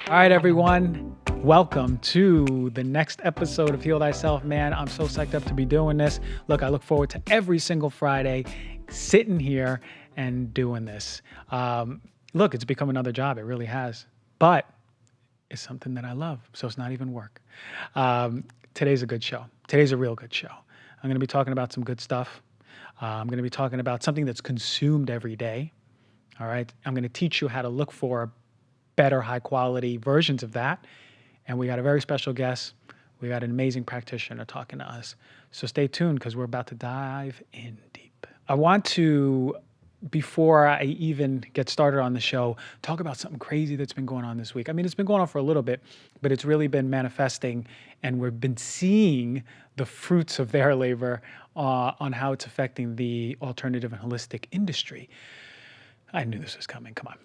All right, everyone. Welcome to the next episode of Heal Thyself. Man, I'm so psyched up to be doing this. Look, I look forward to every single Friday sitting here and doing this. Look, it's become another job. It really has. But it's something that I love, so it's not even work. Today's a good show. Today's a real good show. I'm going to be talking about some good stuff. I'm going to be talking about something that's consumed every day. All right. I'm going to teach you how to look for better, high quality versions of that. And we got a very special guest. We got an amazing practitioner talking to us. So stay tuned because we're about to dive in deep. I want to, before I even get started on the show, talk about something crazy that's been going on this week. I mean, it's been going on for a little bit, but it's really been manifesting, and we've been seeing the fruits of their labor on how it's affecting the alternative and holistic industry. I knew this was coming. Come on.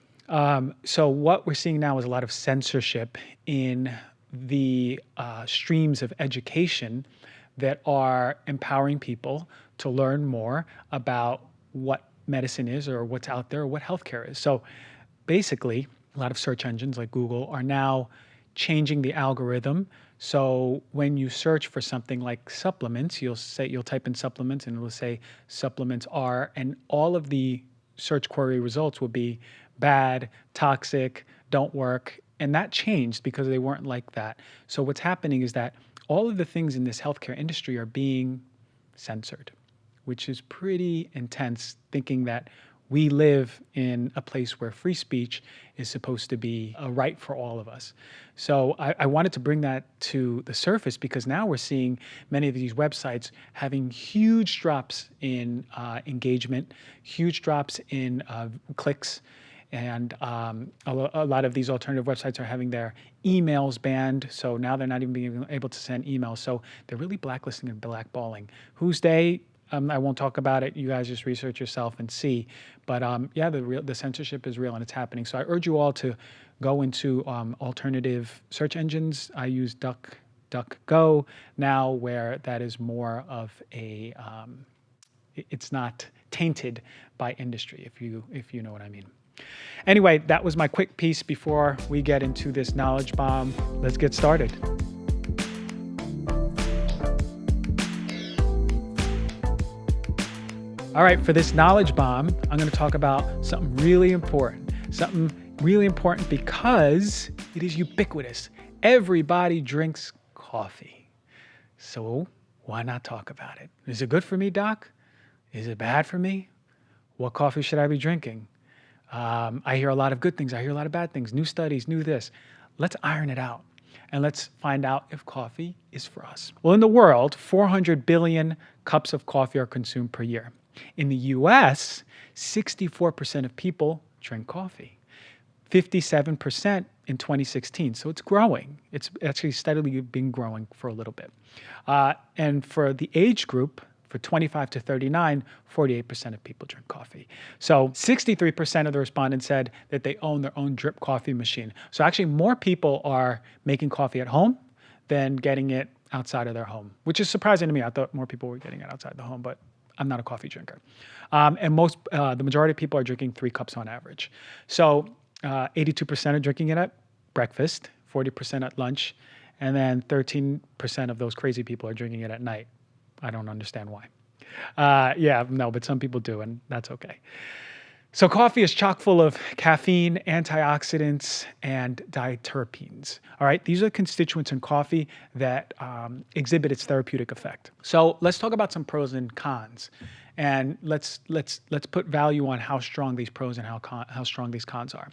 So what we're seeing now is a lot of censorship in the streams of education that are empowering people to learn more about what medicine is or what's out there or what healthcare is. So basically, a lot of search engines like Google are now changing the algorithm. So when you search for something like supplements, you'll type in supplements and it will say supplements are, and all of the search query results will be bad, toxic, don't work. And that changed because they weren't like that. So what's happening is that all of the things in this healthcare industry are being censored, which is pretty intense, thinking that we live in a place where free speech is supposed to be a right for all of us. So I wanted to bring that to the surface because now we're seeing many of these websites having huge drops in engagement, huge drops in clicks, and a lot of these alternative websites are having their emails banned. So now they're not even being able to send emails. So they're really blacklisting and blackballing. Who's they? I won't talk about it. You guys just research yourself and see. But yeah, the censorship is real and it's happening. So I urge you all to go into alternative search engines. I use DuckDuckGo now, where that is more of a, it's not tainted by industry, if you know what I mean. Anyway, that was my quick piece before we get into this knowledge bomb. Let's get started. All right, for this knowledge bomb, I'm going to talk about something really important. Something really important because it is ubiquitous. Everybody drinks coffee. So why not talk about it? Is it good for me, Doc? Is it bad for me? What coffee should I be drinking? I hear a lot of good things. I hear a lot of bad things. New studies, new this. Let's iron it out. And let's find out if coffee is for us. Well, in the world, 400 billion cups of coffee are consumed per year. In the US, 64% of people drink coffee, 57% in 2016. So it's growing. It's actually steadily been growing for a little bit. And for the age group, for 25 to 39, 48% of people drink coffee. So 63% of the respondents said that they own their own drip coffee machine. So actually more people are making coffee at home than getting it outside of their home, which is surprising to me. I thought more people were getting it outside the home, but I'm not a coffee drinker. And the majority of people are drinking 3 cups on average. So 82% are drinking it at breakfast, 40% at lunch, and then 13% of those crazy people are drinking it at night. I don't understand why. But some people do, and that's okay. So coffee is chock full of caffeine, antioxidants, and diterpenes. All right, these are constituents in coffee that exhibit its therapeutic effect. So let's talk about some pros and cons, and let's put value on how strong these pros and how strong these cons are.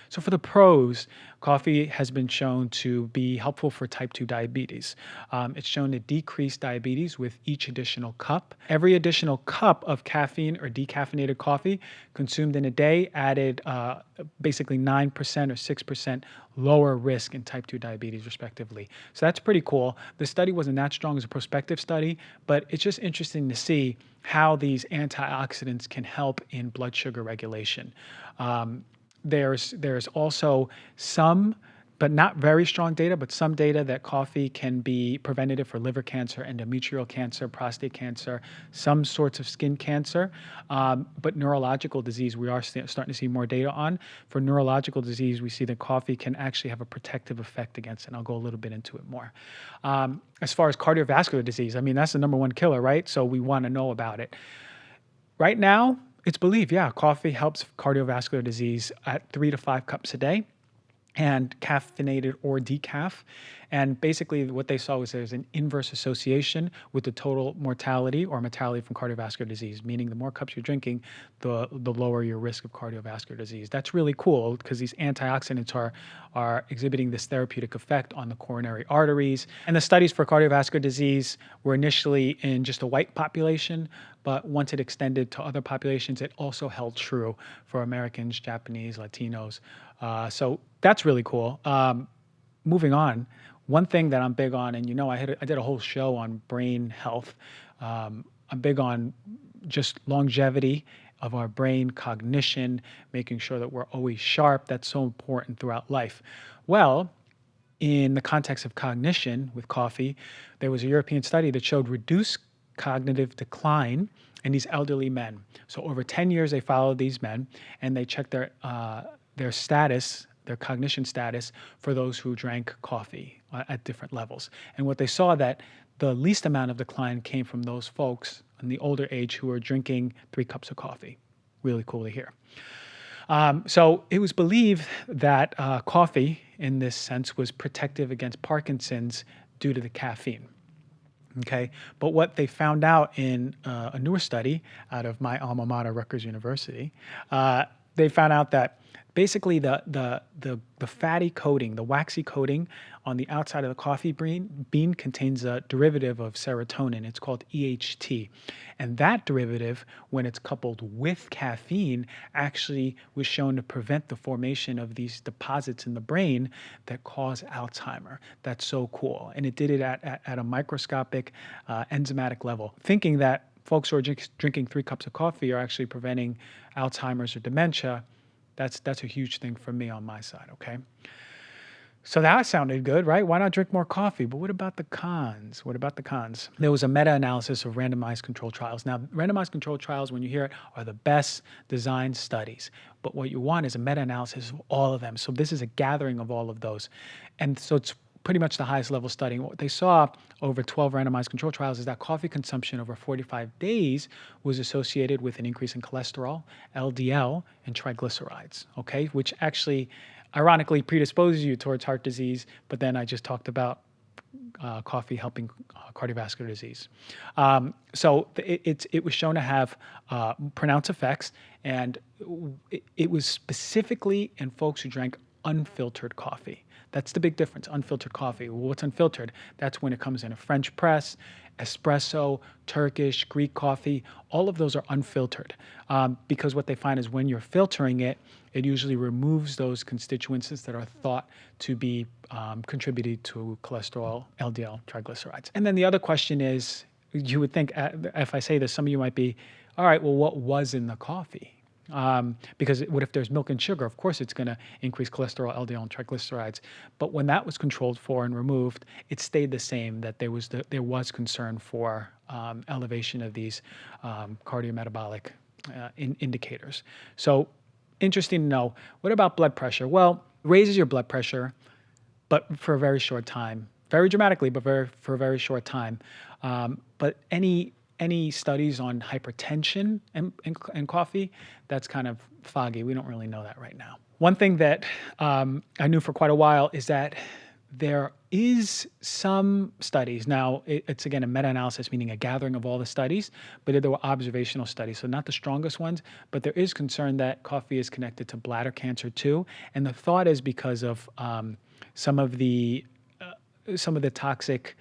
So for the pros, coffee has been shown to be helpful for type 2 diabetes. It's shown to decrease diabetes with each additional cup. Every additional cup of caffeine or decaffeinated coffee consumed in a day added basically 9% or 6% lower risk in type 2 diabetes, respectively. So that's pretty cool. The study wasn't that strong as a prospective study, but it's just interesting to see how these antioxidants can help in blood sugar regulation. There's also some but not very strong data, but some data that coffee can be preventative for liver cancer, endometrial cancer, prostate cancer, some sorts of skin cancer. But neurological disease, we are starting to see more data on. For neurological disease, we see that coffee can actually have a protective effect against it. And I'll go a little bit into it more. As far as cardiovascular disease, I mean, that's the number one killer, right? So we want to know about it. Right now, it's believed, coffee helps cardiovascular disease at 3 to 5 cups a day, and caffeinated or decaf. And basically what they saw was there's an inverse association with the total mortality or mortality from cardiovascular disease, meaning the more cups you're drinking, the lower your risk of cardiovascular disease. That's really cool because these antioxidants are exhibiting this therapeutic effect on the coronary arteries. And the studies for cardiovascular disease were initially in just a white population, but once it extended to other populations, it also held true for Americans, Japanese, Latinos. So that's really cool. Moving on, one thing that I'm big on, and I did a whole show on brain health. I'm big on just longevity of our brain, cognition, making sure that we're always sharp. That's so important throughout life. Well, in the context of cognition with coffee, there was a European study that showed reduced cognitive decline in these elderly men. So over 10 years, they followed these men and they checked their status, their cognition status for those who drank coffee at different levels. And what they saw that the least amount of decline came from those folks in the older age who were drinking 3 cups of coffee. Really cool to hear. So it was believed that coffee, in this sense, was protective against Parkinson's due to the caffeine. Okay, but what they found out in a newer study out of my alma mater, Rutgers University, they found out that basically the fatty coating, the waxy coating on the outside of the coffee bean contains a derivative of serotonin. It's called EHT. And that derivative, when it's coupled with caffeine, actually was shown to prevent the formation of these deposits in the brain that cause Alzheimer. That's so cool. And it did it at a microscopic enzymatic level, thinking that folks who are drinking 3 cups of coffee are actually preventing Alzheimer's or dementia. That's a huge thing for me on my side, okay? So that sounded good, right? Why not drink more coffee? But what about the cons? There was a meta-analysis of randomized controlled trials. Now, randomized controlled trials, when you hear it, are the best designed studies. But what you want is a meta-analysis of all of them. So this is a gathering of all of those. And so it's pretty much the highest level study. And what they saw over 12 randomized control trials is that coffee consumption over 45 days was associated with an increase in cholesterol, LDL, and triglycerides, okay, which actually ironically predisposes you towards heart disease, but then I just talked about coffee helping cardiovascular disease. So it was shown to have pronounced effects, and it was specifically in folks who drank unfiltered coffee. That's the big difference, unfiltered coffee. Well, what's unfiltered? That's when it comes in a French press, espresso, Turkish, Greek coffee. All of those are unfiltered because what they find is when you're filtering it, it usually removes those constituents that are thought to be contributed to cholesterol, LDL, triglycerides. And then the other question is, you would think, if I say this, some of you might be, all right, well, what was in the coffee? Because what if there's milk and sugar? Of course, it's going to increase cholesterol, LDL, and triglycerides. But when that was controlled for and removed, it stayed the same. That there was concern for elevation of these cardiometabolic indicators. So interesting to know. What about blood pressure? Well, raises your blood pressure, but for a very short time. Very dramatically, but for a very short time. But any studies on hypertension and coffee, that's kind of foggy. We don't really know that right now. One thing that I knew for quite a while is that there is some studies. Now, it's again a meta-analysis, meaning a gathering of all the studies, but there were observational studies, so not the strongest ones, but there is concern that coffee is connected to bladder cancer too. And the thought is because of some of the toxic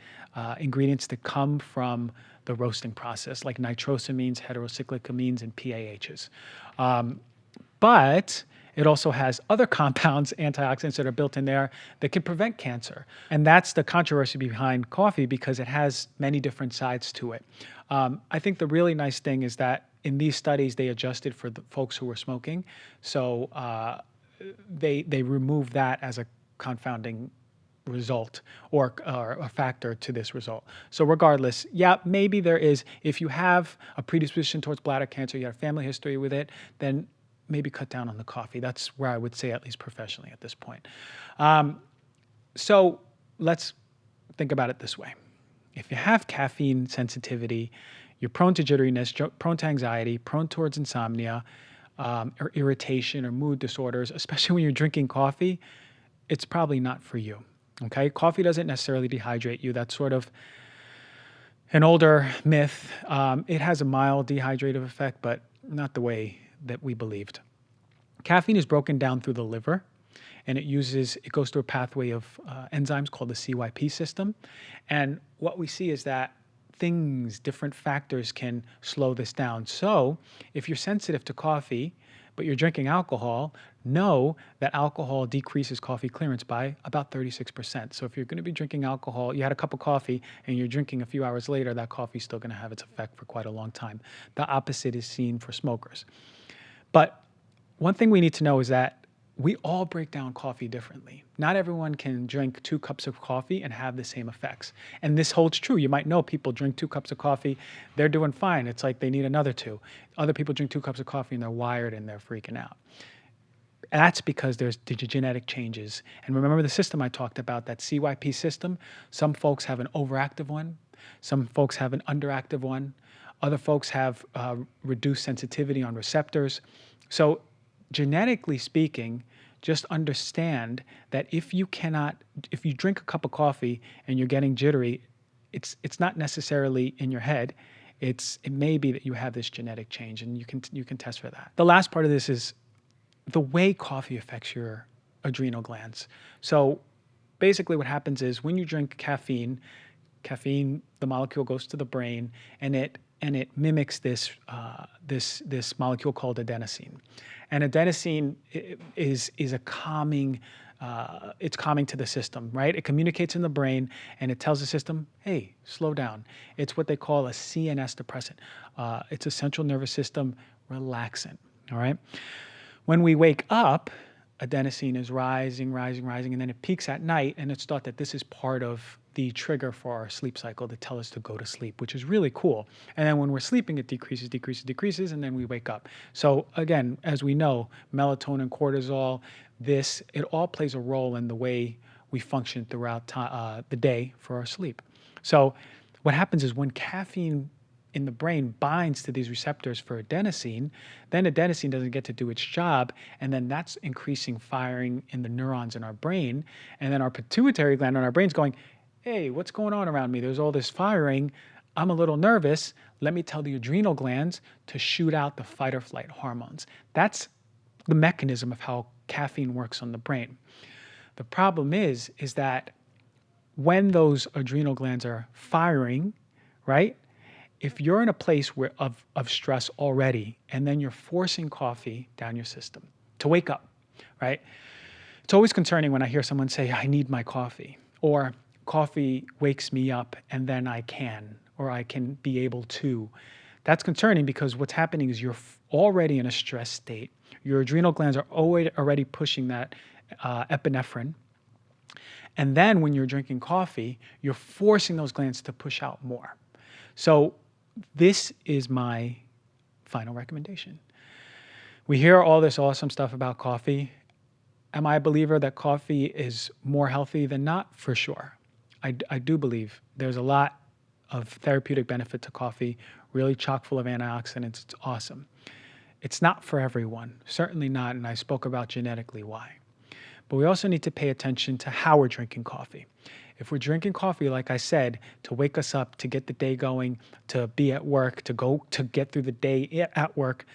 ingredients that come from the roasting process, like nitrosamines, heterocyclic-amines, and PAHs. But it also has other compounds, antioxidants that are built in there that can prevent cancer. And that's the controversy behind coffee because it has many different sides to it. I think the really nice thing is that in these studies, they adjusted for the folks who were smoking. So they removed that as a confounding result or a factor to this result. So regardless, yeah, maybe there is, if you have a predisposition towards bladder cancer, you have a family history with it, then maybe cut down on the coffee. That's where I would say, at least professionally at this point. So let's think about it this way. If you have caffeine sensitivity, you're prone to jitteriness, prone to anxiety, prone towards insomnia, or irritation or mood disorders, especially when you're drinking coffee, it's probably not for you. Okay, coffee doesn't necessarily dehydrate you. That's sort of an older myth. It has a mild dehydrative effect, but not the way that we believed. Caffeine is broken down through the liver, and it goes through a pathway of enzymes called the CYP system. And what we see is that different factors can slow this down. So if you're sensitive to coffee, but you're drinking alcohol, know that alcohol decreases coffee clearance by about 36%. So if you're going to be drinking alcohol, you had a cup of coffee and you're drinking a few hours later, that coffee is still going to have its effect for quite a long time. The opposite is seen for smokers. But one thing we need to know is that we all break down coffee differently. Not everyone can drink 2 cups of coffee and have the same effects. And this holds true. You might know people drink 2 cups of coffee, they're doing fine. It's like they need another 2. Other people drink 2 cups of coffee and they're wired and they're freaking out. And that's because there's the genetic changes. And remember the system I talked about, that CYP system? Some folks have an overactive one. Some folks have an underactive one. Other folks have reduced sensitivity on receptors. So genetically speaking, just understand that if you drink a cup of coffee and you're getting jittery, it's not necessarily in your head. It may be that you have this genetic change, and you can test for that. The last part of this is the way coffee affects your adrenal glands. So basically what happens is when you drink caffeine, the molecule goes to the brain and it mimics this molecule called adenosine. And adenosine is a calming, it's calming to the system, right? It communicates in the brain and it tells the system, hey, slow down. It's what they call a CNS depressant. It's a central nervous system relaxant, all right? When we wake up, adenosine is rising, and then it peaks at night, and it's thought that this is part of the trigger for our sleep cycle to tell us to go to sleep, which is really cool. And then when we're sleeping, it decreases, and then we wake up. So again, as we know, melatonin, cortisol, it all plays a role in the way we function throughout the day for our sleep. So what happens is when caffeine in the brain binds to these receptors for adenosine, then adenosine doesn't get to do its job, and then that's increasing firing in the neurons in our brain, and then our pituitary gland in our brain's going, hey, what's going on around me? There's all this firing. I'm a little nervous. Let me tell the adrenal glands to shoot out the fight or flight hormones. That's the mechanism of how caffeine works on the brain. The problem is that when those adrenal glands are firing, right? If you're in a place of stress already, and then you're forcing coffee down your system to wake up, right? It's always concerning when I hear someone say, I need my coffee, or coffee wakes me up and then I can be able to. That's concerning because what's happening is you're already in a stress state. Your adrenal glands are already pushing that epinephrine. And then when you're drinking coffee, you're forcing those glands to push out more. So this is my final recommendation. We hear all this awesome stuff about coffee. Am I a believer that coffee is more healthy than not? For sure. I do believe there's a lot of therapeutic benefit to coffee, really chock full of antioxidants. It's awesome. It's not for everyone, certainly not, and I spoke about genetically why. But we also need to pay attention to how we're drinking coffee. If we're drinking coffee, like I said, to wake us up, to get the day going, to be at work, to get through the day at work,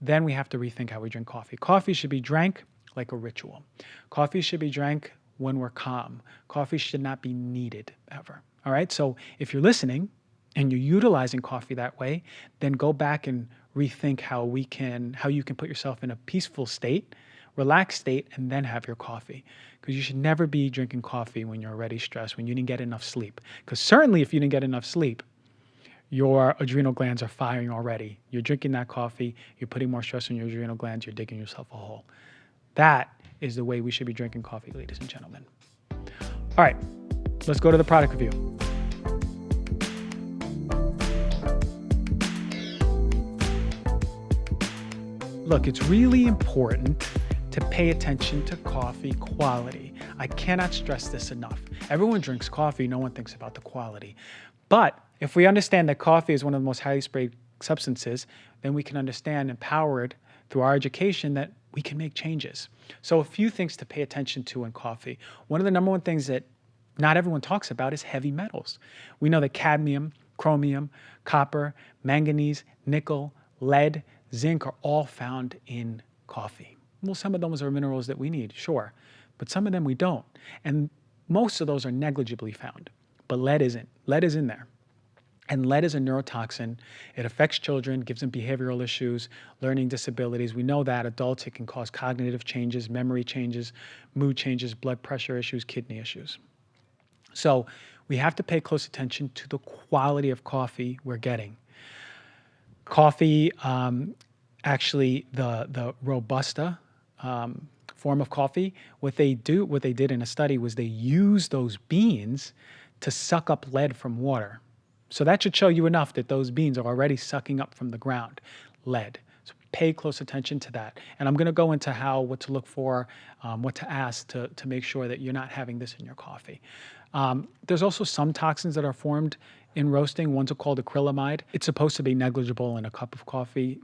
then we have to rethink how we drink coffee. Coffee should be drank like a ritual. Coffee should be drank when we're calm. Coffee should not be needed ever. All right? So if you're listening and you're utilizing coffee that way, then go back and rethink how you can put yourself in a peaceful state, relaxed state, and then have your coffee. Because you should never be drinking coffee when you're already stressed, when you didn't get enough sleep. Because certainly if you didn't get enough sleep, your adrenal glands are firing already. You're drinking that coffee, you're putting more stress on your adrenal glands, you're digging yourself a hole. That is the way we should be drinking coffee, ladies and gentlemen. All right, let's go to the product review. Look, it's really important to pay attention to coffee quality. I cannot stress this enough. Everyone drinks coffee, no one thinks about the quality. But if we understand that coffee is one of the most highly sprayed substances, then we can understand, empowered through our education, that we can make changes. So a few things to pay attention to in coffee. One of the number one things that not everyone talks about is heavy metals. We know that cadmium, chromium, copper, manganese, nickel, lead, zinc are all found in coffee. Well, some of those are minerals that we need, sure, but some of them we don't. And most of those are negligibly found, but lead isn't. Lead is in there. And lead is a neurotoxin. It affects children, gives them behavioral issues, learning disabilities. We know that adults, it can cause cognitive changes, memory changes, mood changes, blood pressure issues, kidney issues. So we have to pay close attention to the quality of coffee we're getting. Coffee, actually, the Robusta form of coffee, what they did in a study was they used those beans to suck up lead from water. So that should show you enough that those beans are already sucking up from the ground lead. So pay close attention to that. And I'm going to go into what to look for, what to ask to make sure that you're not having this in your coffee. There's also some toxins that are formed in roasting. Ones are called acrylamide. It's supposed to be negligible in a cup of coffee.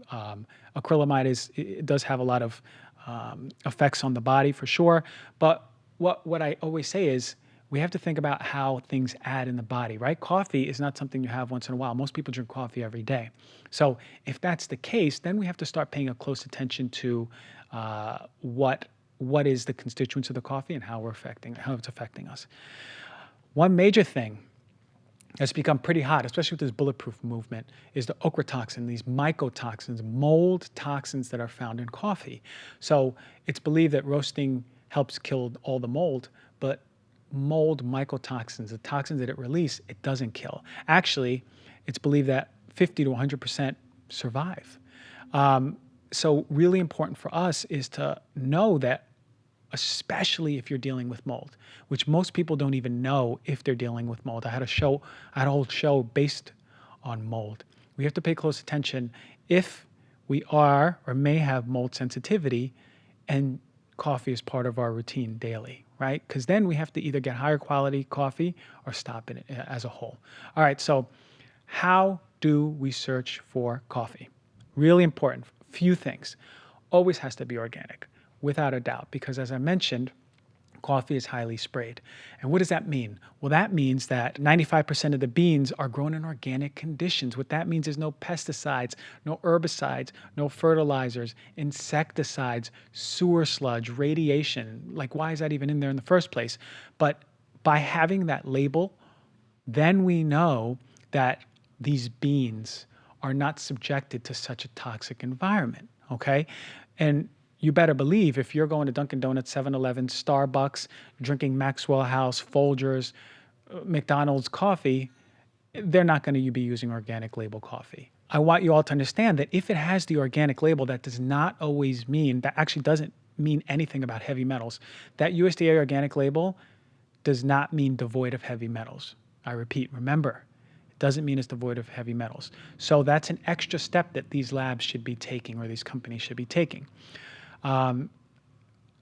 Acrylamide it does have a lot of effects on the body for sure. But what I always say is we have to think about how things add in the body, right? Coffee is not something you have once in a while. Most people drink coffee every day. So if that's the case, then we have to start paying a close attention to what is the constituents of the coffee and how it's affecting us. One major thing that's become pretty hot, especially with this bulletproof movement, is the ochratoxin, these mycotoxins, mold toxins that are found in coffee. So it's believed that roasting helps kill all the mold, but mold mycotoxins, the toxins that it releases, it doesn't kill. Actually, it's believed that 50 to 100% survive. So really important for us is to know that, especially if you're dealing with mold, which most people don't even know if they're dealing with mold. I had a whole show based on mold. We have to pay close attention if we are or may have mold sensitivity, and coffee is part of our routine daily, right? Because then we have to either get higher quality coffee or stop it as a whole. All right, so how do we search for coffee? Really important. Few things. Always has to be organic, without a doubt, because as I mentioned, coffee is highly sprayed. And what does that mean? Well, that means that 95% of the beans are grown in organic conditions. What that means is no pesticides, no herbicides, no fertilizers, insecticides, sewer sludge, radiation. Like, why is that even in there in the first place? But by having that label, then we know that these beans are not subjected to such a toxic environment, okay? And you better believe if you're going to Dunkin' Donuts, 7-Eleven, Starbucks, drinking Maxwell House, Folgers, McDonald's coffee, they're not going to be using organic label coffee. I want you all to understand that if it has the organic label, that does not always mean, that actually doesn't mean anything about heavy metals. That USDA organic label does not mean devoid of heavy metals. I repeat, remember, it doesn't mean it's devoid of heavy metals. So that's an extra step that these labs should be taking, or these companies should be taking.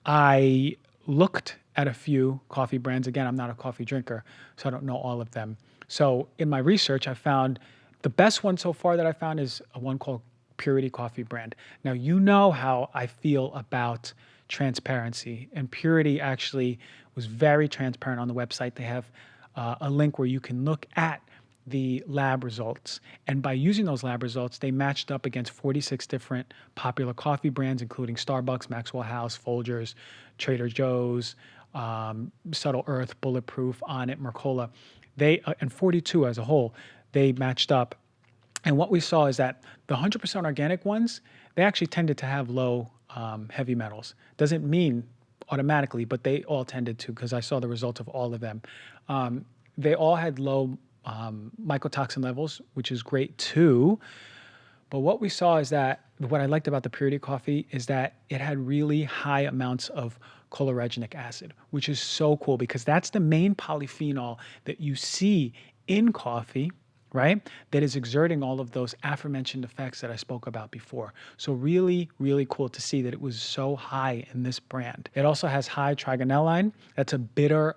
I looked at a few coffee brands. Again, I'm not a coffee drinker, so I don't know all of them. So in my research, I found the best one so far that I found is one called Purity Coffee brand. Now, you know how I feel about transparency, and Purity actually was very transparent on the website. They have a link where you can look at the lab results. And by using those lab results, they matched up against 46 different popular coffee brands, including Starbucks, Maxwell House, Folgers, Trader Joe's, Subtle Earth, Bulletproof, Onnit, Mercola. And 42 as a whole, they matched up. And what we saw is that the 100% organic ones, they actually tended to have low heavy metals. Doesn't mean automatically, but they all tended to, because I saw the results of all of them. They all had low mycotoxin levels, which is great too. But what we saw is that what I liked about the Purity coffee is that it had really high amounts of cholesterolic acid, which is so cool because that's the main polyphenol that you see in coffee, right? That is exerting all of those aforementioned effects that I spoke about before. So really, really cool to see that it was so high in this brand. It also has high trigonelline. That's a bitter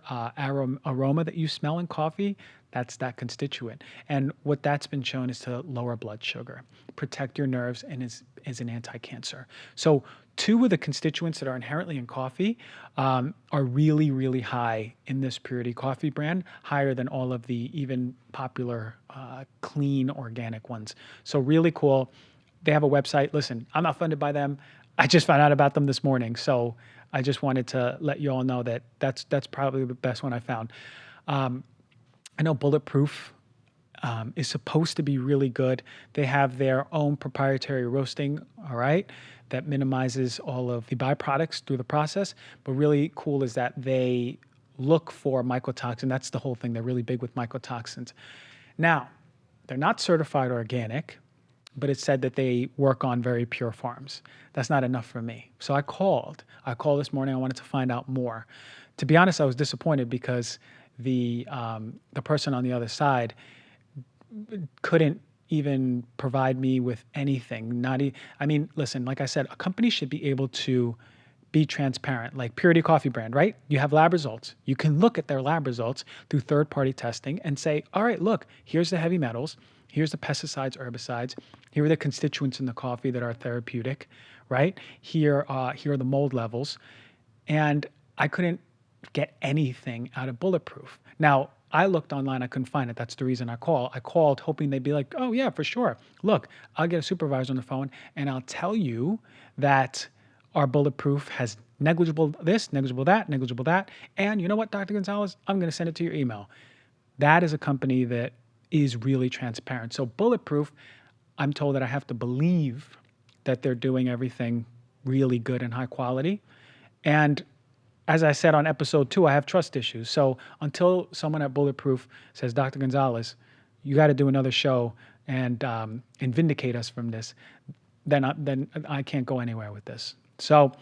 aroma that you smell in coffee. That's that constituent. And what that's been shown is to lower blood sugar, protect your nerves, and is an anti-cancer. So 2 of the constituents that are inherently in coffee are really, really high in this Purity coffee brand, higher than all of the even popular clean organic ones. So really cool. They have a website. Listen, I'm not funded by them. I just found out about them this morning. So I just wanted to let you all know that that's probably the best one I found. I know Bulletproof is supposed to be really good. They have their own proprietary roasting, all right, that minimizes all of the byproducts through the process. But really cool is that they look for mycotoxin. That's the whole thing. They're really big with mycotoxins. Now, they're not certified organic, but it said that they work on very pure farms. That's not enough for me. So I called this morning. I wanted to find out more. To be honest, I was disappointed because the person on the other side couldn't even provide me with anything. I mean, listen, like I said, a company should be able to be transparent, like Purity Coffee brand, right? You have lab results. You can look at their lab results through third-party testing and say, all right, look, here's the heavy metals, here's the pesticides, herbicides, here are the constituents in the coffee that are therapeutic, right? Here are the mold levels. And I couldn't get anything out of Bulletproof. Now, I looked online, I couldn't find it. That's the reason I called. I called hoping they'd be like, oh yeah, for sure. Look, I'll get a supervisor on the phone and I'll tell you that our Bulletproof has negligible this, negligible that, negligible that. And you know what, Dr. Gonzalez, I'm going to send it to your email. That is a company that is really transparent. So Bulletproof, I'm told that I have to believe that they're doing everything really good and high quality. And as I said on episode 2, I have trust issues. So until someone at Bulletproof says, Dr. Gonzalez, you got to do another show and vindicate us from this, then I can't go anywhere with this. So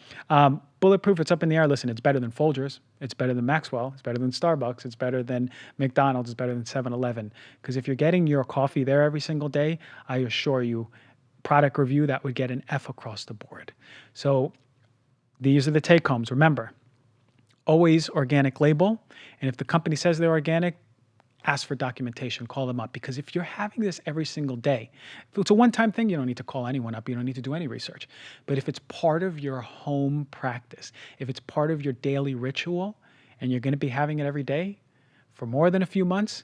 Bulletproof, it's up in the air. Listen, it's better than Folgers. It's better than Maxwell. It's better than Starbucks. It's better than McDonald's. It's better than 7-Eleven. Because if you're getting your coffee there every single day, I assure you, product review, that would get an F across the board. So these are the take-homes. Remember, always organic label. And if the company says they're organic, ask for documentation, call them up. Because if you're having this every single day, if it's a one-time thing, you don't need to call anyone up. You don't need to do any research. But if it's part of your home practice, if it's part of your daily ritual, and you're going to be having it every day for more than a few months,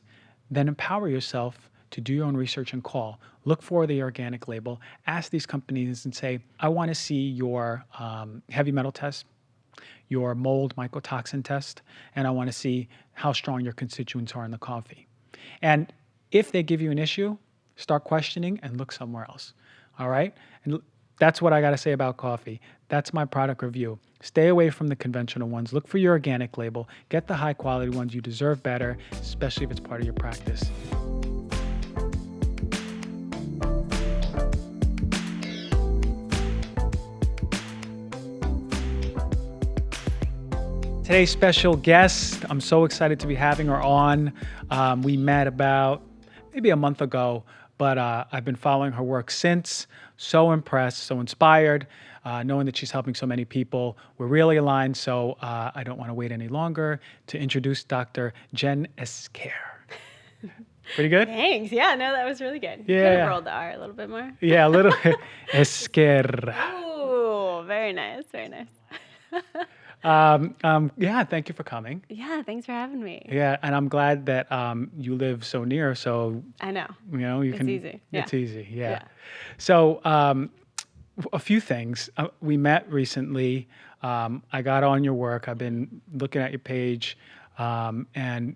then empower yourself to do your own research and call. Look for the organic label. Ask these companies and say, I want to see your heavy metal test, your mold mycotoxin test, and I want to see how strong your constituents are in the coffee. And if they give you an issue, start questioning and look somewhere else. All right? And that's what I got to say about coffee. That's my product review. Stay away from the conventional ones. Look for your organic label. Get the high quality ones. You deserve better, especially if it's part of your practice. Today's special guest, I'm so excited to be having her on. We met about maybe a month ago, but I've been following her work since. So impressed, so inspired, knowing that she's helping so many people. We're really aligned, so I don't want to wait any longer to introduce Dr. Jen Esquer. Pretty good? Thanks. Yeah, no, that was really good. Yeah. Could have rolled the R a little bit more. Yeah, a little Esquer. Ooh, very nice, very nice. Yeah, thank you for coming. Yeah, thanks for having me. Yeah, and I'm glad that you live so near, so I know. you know you It's can. easy. Yeah. It's easy. Yeah. Yeah. So a few things. We met recently. I got on your work. I've been looking at your page, and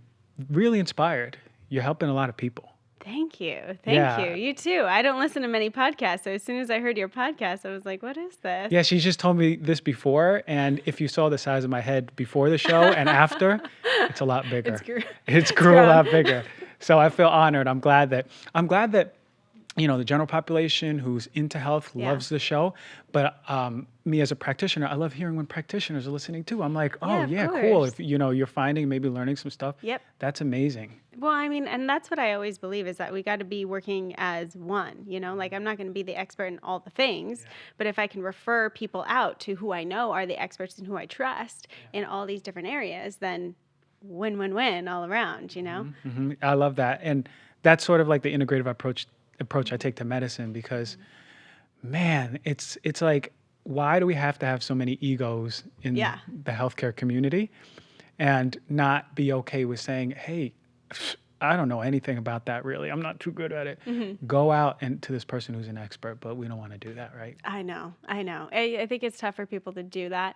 really inspired. You're helping a lot of people. Thank you. Yeah. Thank you. You too. I don't listen to many podcasts, so as soon as I heard your podcast, I was like, what is this? Yeah, she just told me this before, and if you saw the size of my head before the show and after, it's a lot bigger. It's grew a lot bigger. So I feel honored. I'm glad that the general population who's into health Yeah. loves the show. But me as a practitioner, I love hearing when practitioners are listening too. I'm like, oh Yeah, of yeah, cool. course. If you're finding, maybe learning some stuff, Yep. that's amazing. Well, I mean, and that's what I always believe is that we got to be working as one, like I'm not going to be the expert in all the things, but if I can refer people out to who I know are the experts and who I trust in all these different areas, then win, win, win all around, I love that. And that's sort of like the integrative approach I take to medicine because, man, it's like, why do we have to have so many egos in Yeah. the healthcare community and not be okay with saying, hey, I don't know anything about that really. I'm not too good at it. Go out and to this person who's an expert, but we don't want to do that, right? I know. I think it's tough for people to do that.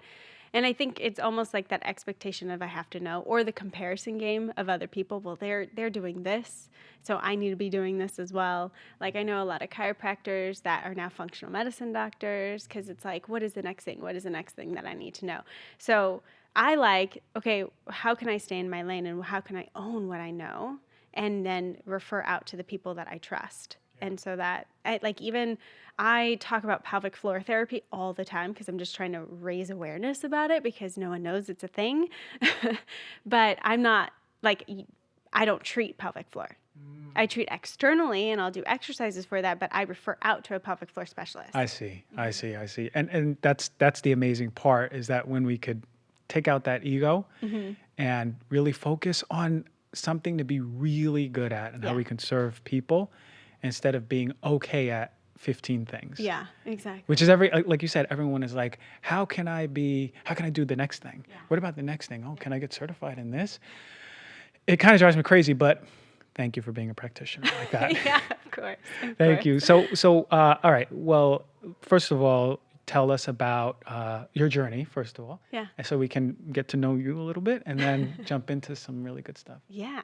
And I think it's almost like that expectation of I have to know, or the comparison game of other people. Well, they're doing this, so I need to be doing this as well. Like I know a lot of chiropractors that are now functional medicine doctors because it's like, what is the next thing? What is the next thing that I need to know? So I like, okay, how can I stay in my lane and how can I own what I know and then refer out to the people that I trust? And so that I talk about pelvic floor therapy all the time because I'm just trying to raise awareness about it because no one knows it's a thing. But I'm not I don't treat pelvic floor. I treat externally and I'll do exercises for that, but I refer out to a pelvic floor specialist. I see. And that's the amazing part is that when we could take out that ego and really focus on something to be really good at and how we can serve people instead of being okay at 15 things. Yeah, exactly. Which is like you said, everyone is like, how can I do the next thing? Yeah. What about the next thing? Oh, can I get certified in this? It kind of drives me crazy, but thank you for being a practitioner like that. Yeah, of course. Thank you. So, all right. Well, first of all, tell us about your journey, first of all. Yeah. So we can get to know you a little bit and then jump into some really good stuff. Yeah.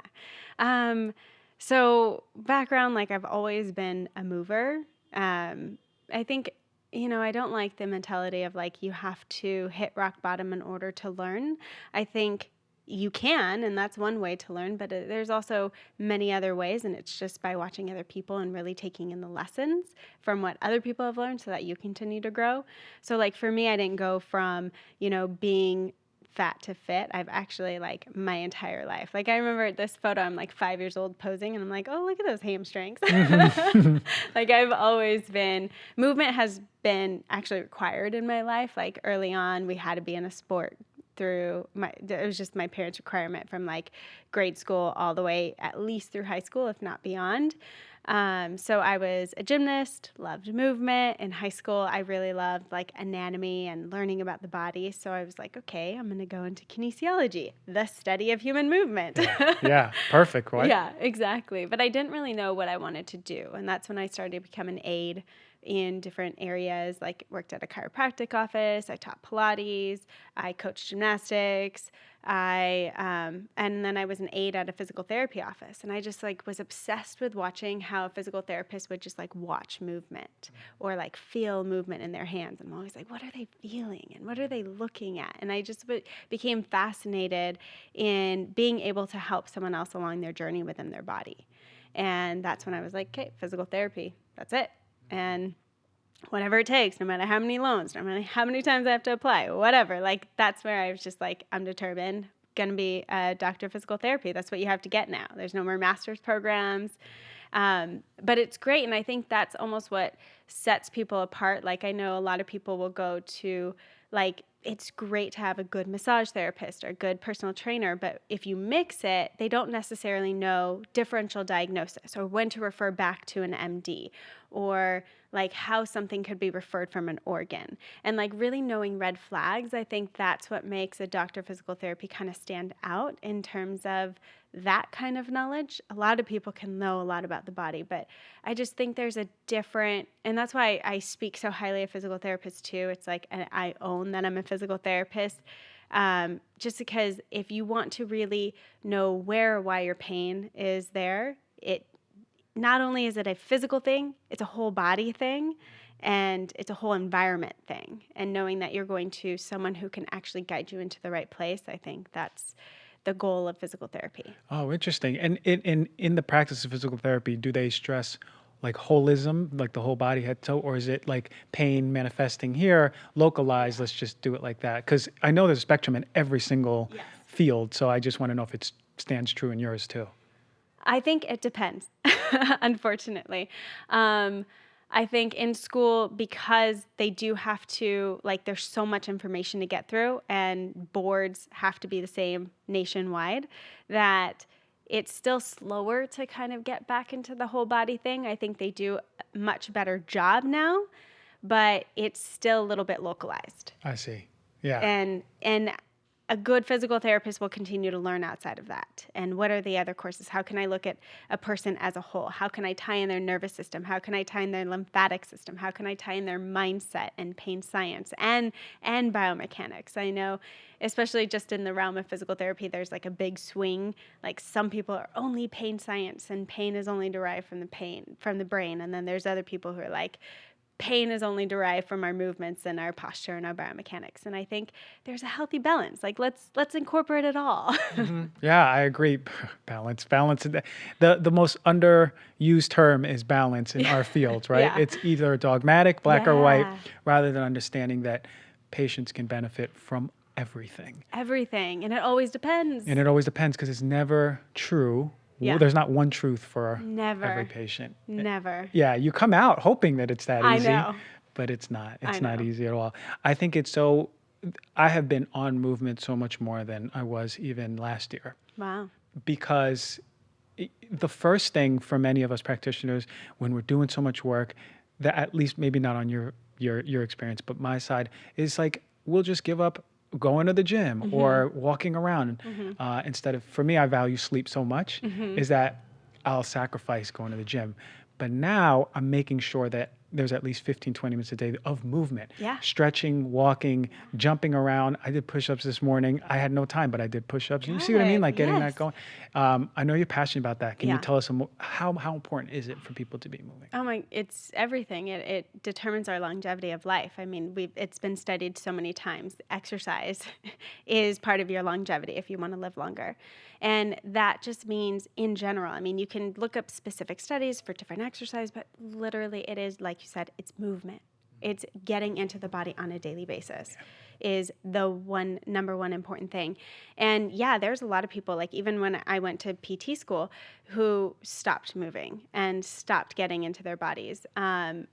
So background, I've always been a mover. I think, I don't like the mentality of you have to hit rock bottom in order to learn. I think you can, and that's one way to learn, but there's also many other ways, and it's just by watching other people and really taking in the lessons from what other people have learned so that you continue to grow. So for me, I didn't go from, being fat to fit. I've actually my entire life. I remember this photo, I'm 5 years old posing and I'm like, oh, look at those hamstrings. I've always been, movement has been actually required in my life. Early on, we had to be in a sport it was just my parents' requirement from grade school all the way at least through high school, if not beyond. So I was a gymnast, loved movement. In high school, I really loved anatomy and learning about the body. So I was like, okay, I'm going to go into kinesiology, the study of human movement. Yeah, perfect, right? Yeah, exactly. But I didn't really know what I wanted to do. And that's when I started to become an aide in different areas, worked at a chiropractic office, I taught Pilates, I coached gymnastics, and then I was an aide at a physical therapy office. And I just was obsessed with watching how a physical therapist would just watch movement or feel movement in their hands. I'm always like, what are they feeling and what are they looking at? And I just became fascinated in being able to help someone else along their journey within their body. And that's when I was like, okay, physical therapy, that's it. And whatever it takes, no matter how many loans, no matter how many times I have to apply, whatever, that's where I was just I'm determined, going to be a doctor of physical therapy. That's what you have to get now. There's no more master's programs. But it's great. And I think that's almost what sets people apart. I know a lot of people will go to it's great to have a good massage therapist or a good personal trainer, but if you mix it, they don't necessarily know differential diagnosis or when to refer back to an MD or how something could be referred from an organ. And really knowing red flags, I think that's what makes a doctor of physical therapy kind of stand out in terms of that kind of knowledge. A lot of people can know a lot about the body, but I just think there's a different, and that's why I speak so highly of physical therapists too. It's I own that I'm a physical therapist, just because if you want to really know where or why your pain is there, it not only is it a physical thing, it's a whole body thing, and it's a whole environment thing. And knowing that you're going to someone who can actually guide you into the right place, I think that's the goal of physical therapy. Oh, interesting. And in the practice of physical therapy, do they stress like holism, like the whole body head to toe, or is it like pain manifesting here, localized, let's just do it like that? Because I know there's a spectrum in every single Yes. field, so I just want to know if it stands true in yours too. I think it depends, unfortunately. I think in school, because they do have to, like, there's so much information to get through, and boards have to be the same nationwide, that it's still slower to kind of get back into the whole body thing. I think they do a much better job now, but it's still a little bit localized. I see. Yeah. And a good physical therapist will continue to learn outside of that. And what are the other courses? How can I look at a person as a whole? How can I tie in their nervous system? How can I tie in their lymphatic system? How can I tie in their mindset and pain science and biomechanics? I know, especially just in the realm of physical therapy, there's like a big swing. Like some people are only pain science, and pain is only derived from the brain. And then there's other people who are like, pain is only derived from our movements and our posture and our biomechanics. And I think there's a healthy balance. Like let's incorporate it all. Mm-hmm. Yeah, I agree. Balance. The most underused term is balance in our fields, right? Yeah. It's either dogmatic, black or white, Yeah. rather than understanding that patients can benefit from everything. Everything. And it always depends. And it always depends because it's never true. Yeah. There's not one truth for Never. every patient. Never. Yeah, you come out hoping that it's that I easy, know. but it's not. I It's not know. easy at all. I think I have been on movement so much more than I was even last year, Wow. because the first thing for many of us practitioners when we're doing so much work, that at least maybe not on your experience, but my side, is like we'll just give up going to the gym or walking around instead of, for me, I value sleep so much, is that I'll sacrifice going to the gym. But now I'm making sure that there's at least 15, 20 minutes a day of movement. Yeah. Stretching, walking, jumping around. I did push-ups this morning. I had no time, but I did push-ups. You see what I mean? Good. Like getting Yes. that going. I know you're passionate about that. Can you Yeah. tell us how important is it for people to be moving? Oh my, it's everything. It determines our longevity of life. I mean, it's been studied so many times. Exercise is part of your longevity if you want to live longer. And that just means in general. I mean, you can look up specific studies for different exercise, but literally it is, like you said, it's movement. It's getting into the body on a daily basis is the number one important thing. And yeah, there's a lot of people, like even when I went to PT school, who stopped moving and stopped getting into their bodies. And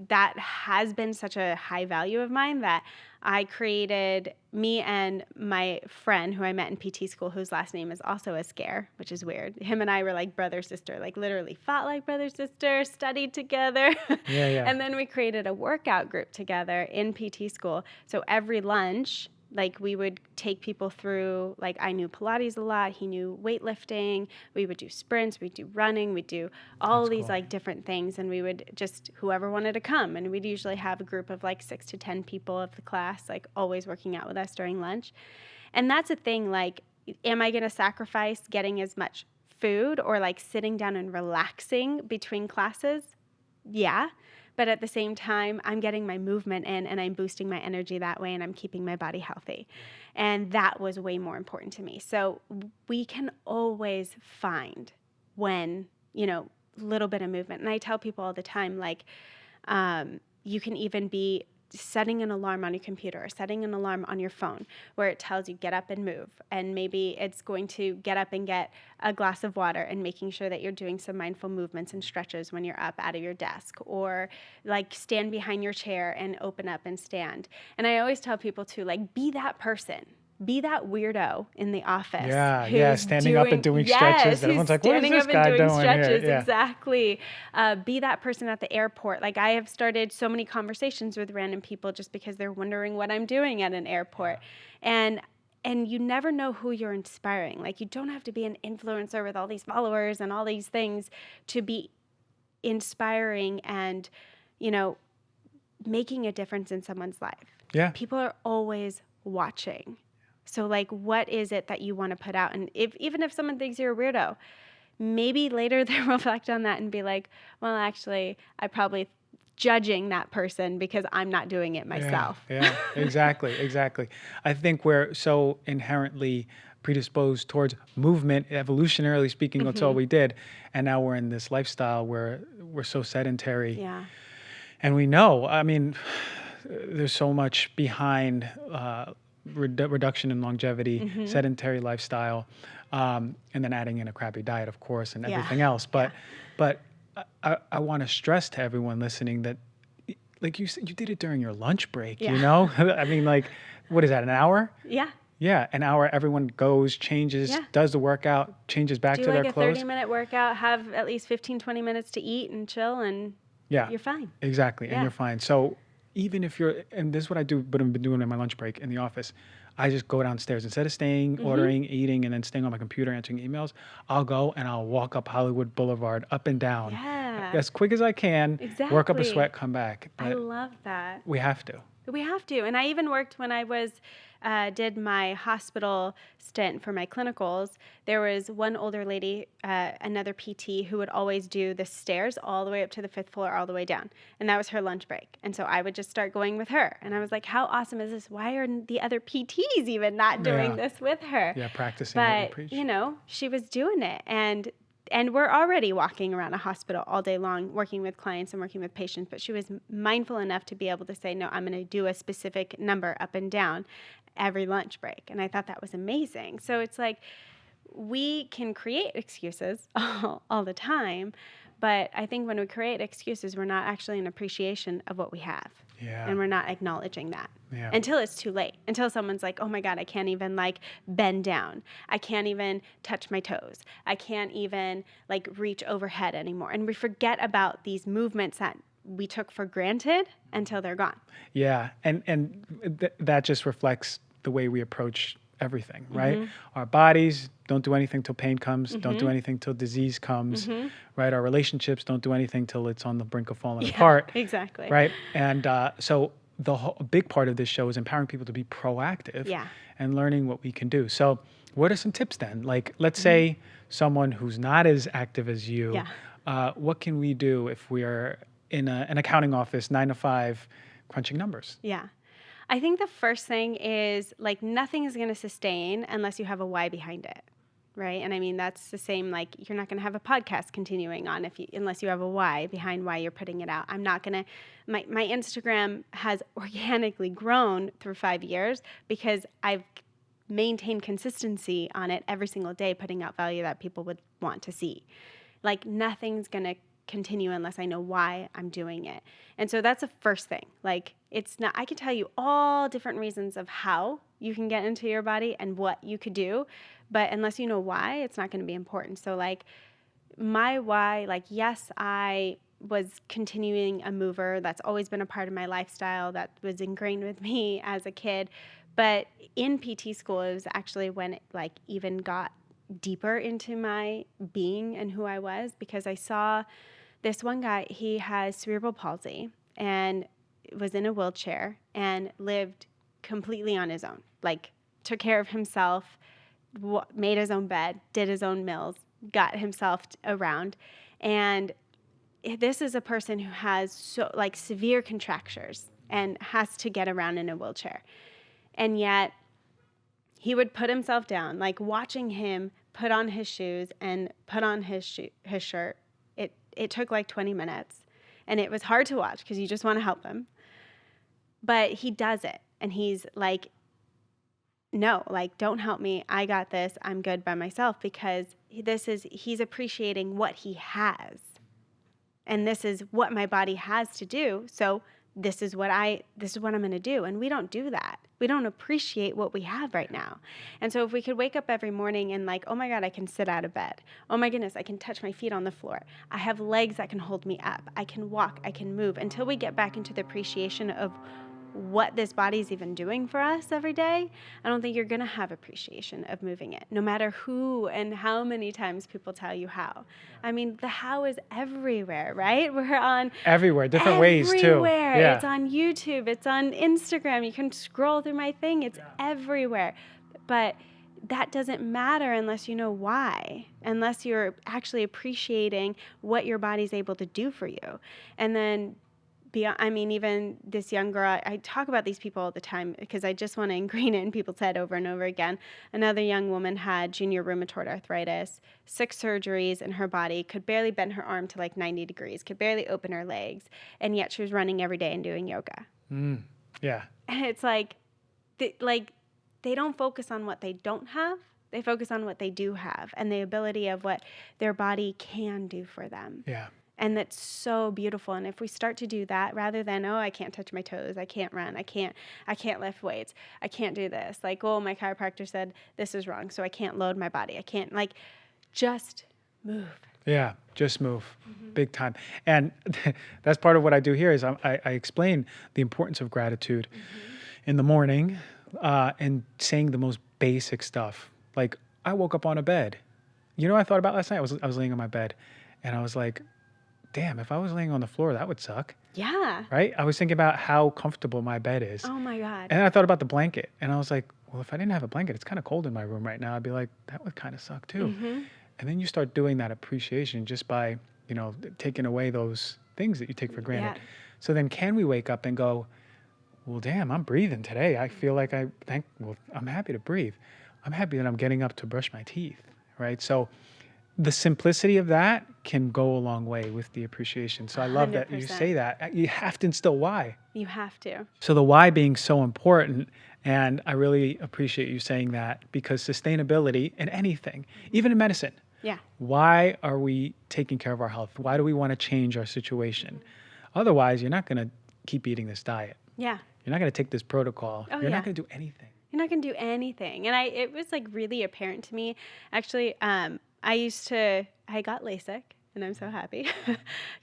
that has been such a high value of mine that I created, me and my friend who I met in PT school, whose last name is also a scare, which is weird. Him and I were like brother, sister, like literally fought like brother, sister, studied together. Yeah. And then we created a workout group together in PT school. So every lunch, like we would take people through, like I knew Pilates a lot. He knew weightlifting. We would do sprints. We'd do running. We'd do all That's these cool. like different things. And we would just, whoever wanted to come. And we'd usually have a group of like 6 to 10 people of the class, like always working out with us during lunch. And that's a thing, like, am I going to sacrifice getting as much food or like sitting down and relaxing between classes? Yeah. But at the same time, I'm getting my movement in and I'm boosting my energy that way and I'm keeping my body healthy. And that was way more important to me. So we can always find when, little bit of movement. And I tell people all the time, like, you can even be setting an alarm on your computer or setting an alarm on your phone where it tells you get up and move. And maybe it's going to get up and get a glass of water and making sure that you're doing some mindful movements and stretches when you're up out of your desk, or like stand behind your chair and open up and stand. And I always tell people to like be that person. Be that weirdo in the office. Yeah, standing up and doing stretches. And everyone's like, what is this guy doing stretches, here? Yeah. Exactly. Be that person at the airport. Like I have started so many conversations with random people just because they're wondering what I'm doing at an airport. And you never know who you're inspiring. Like you don't have to be an influencer with all these followers and all these things to be inspiring and, making a difference in someone's life. Yeah. People are always watching. So like, what is it that you want to put out? And even if someone thinks you're a weirdo, maybe later they'll reflect on that and be like, well, actually, I probably judging that person because I'm not doing it myself. Yeah, exactly. I think we're so inherently predisposed towards movement, evolutionarily speaking. That's all we did. And now we're in this lifestyle where we're so sedentary. Yeah. And we know, I mean, there's so much behind reduction in longevity, sedentary lifestyle, and then adding in a crappy diet, of course, and everything else. But I want to stress to everyone listening that, like you said, you did it during your lunch break, you know? I mean, like, what is that, an hour? Yeah. Yeah, an hour, everyone goes, changes, does the workout, changes back to their clothes. Do like a 30-minute workout, have at least 15, 20 minutes to eat and chill, and you're fine. Exactly, and you're fine. So even if you're, and this is what I do, but I've been doing in my lunch break in the office, I just go downstairs. Instead of staying, ordering, eating, and then staying on my computer answering emails, I'll go and I'll walk up Hollywood Boulevard, up and down, as quick as I can, work up a sweat, come back. But I love that. we have to. We have to. And I even worked when I was did my hospital stint for my clinicals. There was one older lady, another PT, who would always do the stairs all the way up to the 5th floor, all the way down. And that was her lunch break. And so I would just start going with her. And I was like, how awesome is this? Why are the other PTs even not doing this with her? Yeah, practicing what we preach. But, you know, she was doing it. And we're already walking around a hospital all day long, working with clients and working with patients, but she was mindful enough to be able to say, no, I'm going to do a specific number up and down every lunch break. And I thought that was amazing. So it's like, we can create excuses all the time, but I think when we create excuses, we're not actually in appreciation of what we have. Yeah. And we're not acknowledging that until it's too late, until someone's like, oh my God, I can't even like bend down. I can't even touch my toes. I can't even like reach overhead anymore. And we forget about these movements that we took for granted until they're gone. Yeah. And that just reflects the way we approach everything, right? Our bodies don't do anything till pain comes, don't do anything till disease comes, right? Our relationships don't do anything till it's on the brink of falling apart. Exactly. Right? And so the big part of this show is empowering people to be proactive and learning what we can do. So what are some tips then? Like, let's say someone who's not as active as you, what can we do if we are in an accounting office, 9 to 5, crunching numbers? Yeah. I think the first thing is like nothing is going to sustain unless you have a why behind it, right? And I mean, that's the same, like you're not going to have a podcast continuing on unless you have a why behind why you're putting it out. I'm not going to, my Instagram has organically grown through 5 years because I've maintained consistency on it every single day, putting out value that people would want to see. Like nothing's going to continue unless I know why I'm doing it. And so that's the first thing. Like it's not, I can tell you all different reasons of how you can get into your body and what you could do, but unless you know why, it's not going to be important. So like my why, like, yes, I was continuing a mover. That's always been a part of my lifestyle that was ingrained with me as a kid. But in PT school, it was actually when it like even got deeper into my being and who I was, because I saw this one guy, he has cerebral palsy and was in a wheelchair and lived completely on his own, like took care of himself, made his own bed, did his own meals, got himself around. And this is a person who has so like severe contractures and has to get around in a wheelchair. And yet he would put himself down, like watching him put on his shoes and put on his shirt. It took like 20 minutes, and it was hard to watch because you just want to help him. But he does it, and he's like, no, like, don't help me. I got this. I'm good by myself, because he's appreciating what he has. And this is what my body has to do. So this is what I'm going to do. And we don't do that. We don't appreciate what we have right now. And so if we could wake up every morning and like, oh my God, I can sit out of bed. Oh my goodness, I can touch my feet on the floor. I have legs that can hold me up. I can walk, I can move, until we get back into the appreciation of what this body is even doing for us every day. I don't think you're going to have appreciation of moving it, no matter who and how many times people tell you how. I mean, the how is everywhere, right? We're on everywhere, different ways too. Everywhere. Yeah. It's on YouTube. It's on Instagram. You can scroll through my thing. It's everywhere. But that doesn't matter unless you know why, unless you're actually appreciating what your body's able to do for you. And then beyond, I mean, even this young girl, I talk about these people all the time because I just want to ingrain it in people's head over and over again. Another young woman had junior rheumatoid arthritis, 6 surgeries in her body, could barely bend her arm to like 90 degrees, could barely open her legs, and yet she was running every day and doing yoga. Yeah. And it's like they don't focus on what they don't have. They focus on what they do have and the ability of what their body can do for them. Yeah. And that's so beautiful. And if we start to do that rather than, oh, I can't touch my toes, I can't run, I can't lift weights, I can't do this. Like, oh, my chiropractor said this is wrong, so I can't load my body. I can't, like, just move. Yeah, just move. Big time. And that's part of what I do here is I explain the importance of gratitude in the morning and saying the most basic stuff. Like, I woke up on a bed. You know what I thought about last night? I was laying on my bed and I was like, damn, if I was laying on the floor, that would suck. Yeah. Right? I was thinking about how comfortable my bed is. Oh my God. And then I thought about the blanket and I was like, well, if I didn't have a blanket, it's kind of cold in my room right now. I'd be like, that would kind of suck too. And then you start doing that appreciation just by, taking away those things that you take for granted. Yeah. So then can we wake up and go, well, damn, I'm breathing today. I feel like I'm happy to breathe. I'm happy that I'm getting up to brush my teeth, right? So the simplicity of that can go a long way with the appreciation. So I love that you 100%. say that. You have to instill why. You have to. So the why being so important, and I really appreciate you saying that because sustainability in anything, even in medicine, Yeah. why are we taking care of our health? Why do we want to change our situation? Otherwise, you're not going to keep eating this diet. Yeah. You're not going to take this protocol. Oh, You're yeah. not going to do anything. You're not going to do anything. And it was like really apparent to me. Actually, I got LASIK and I'm so happy.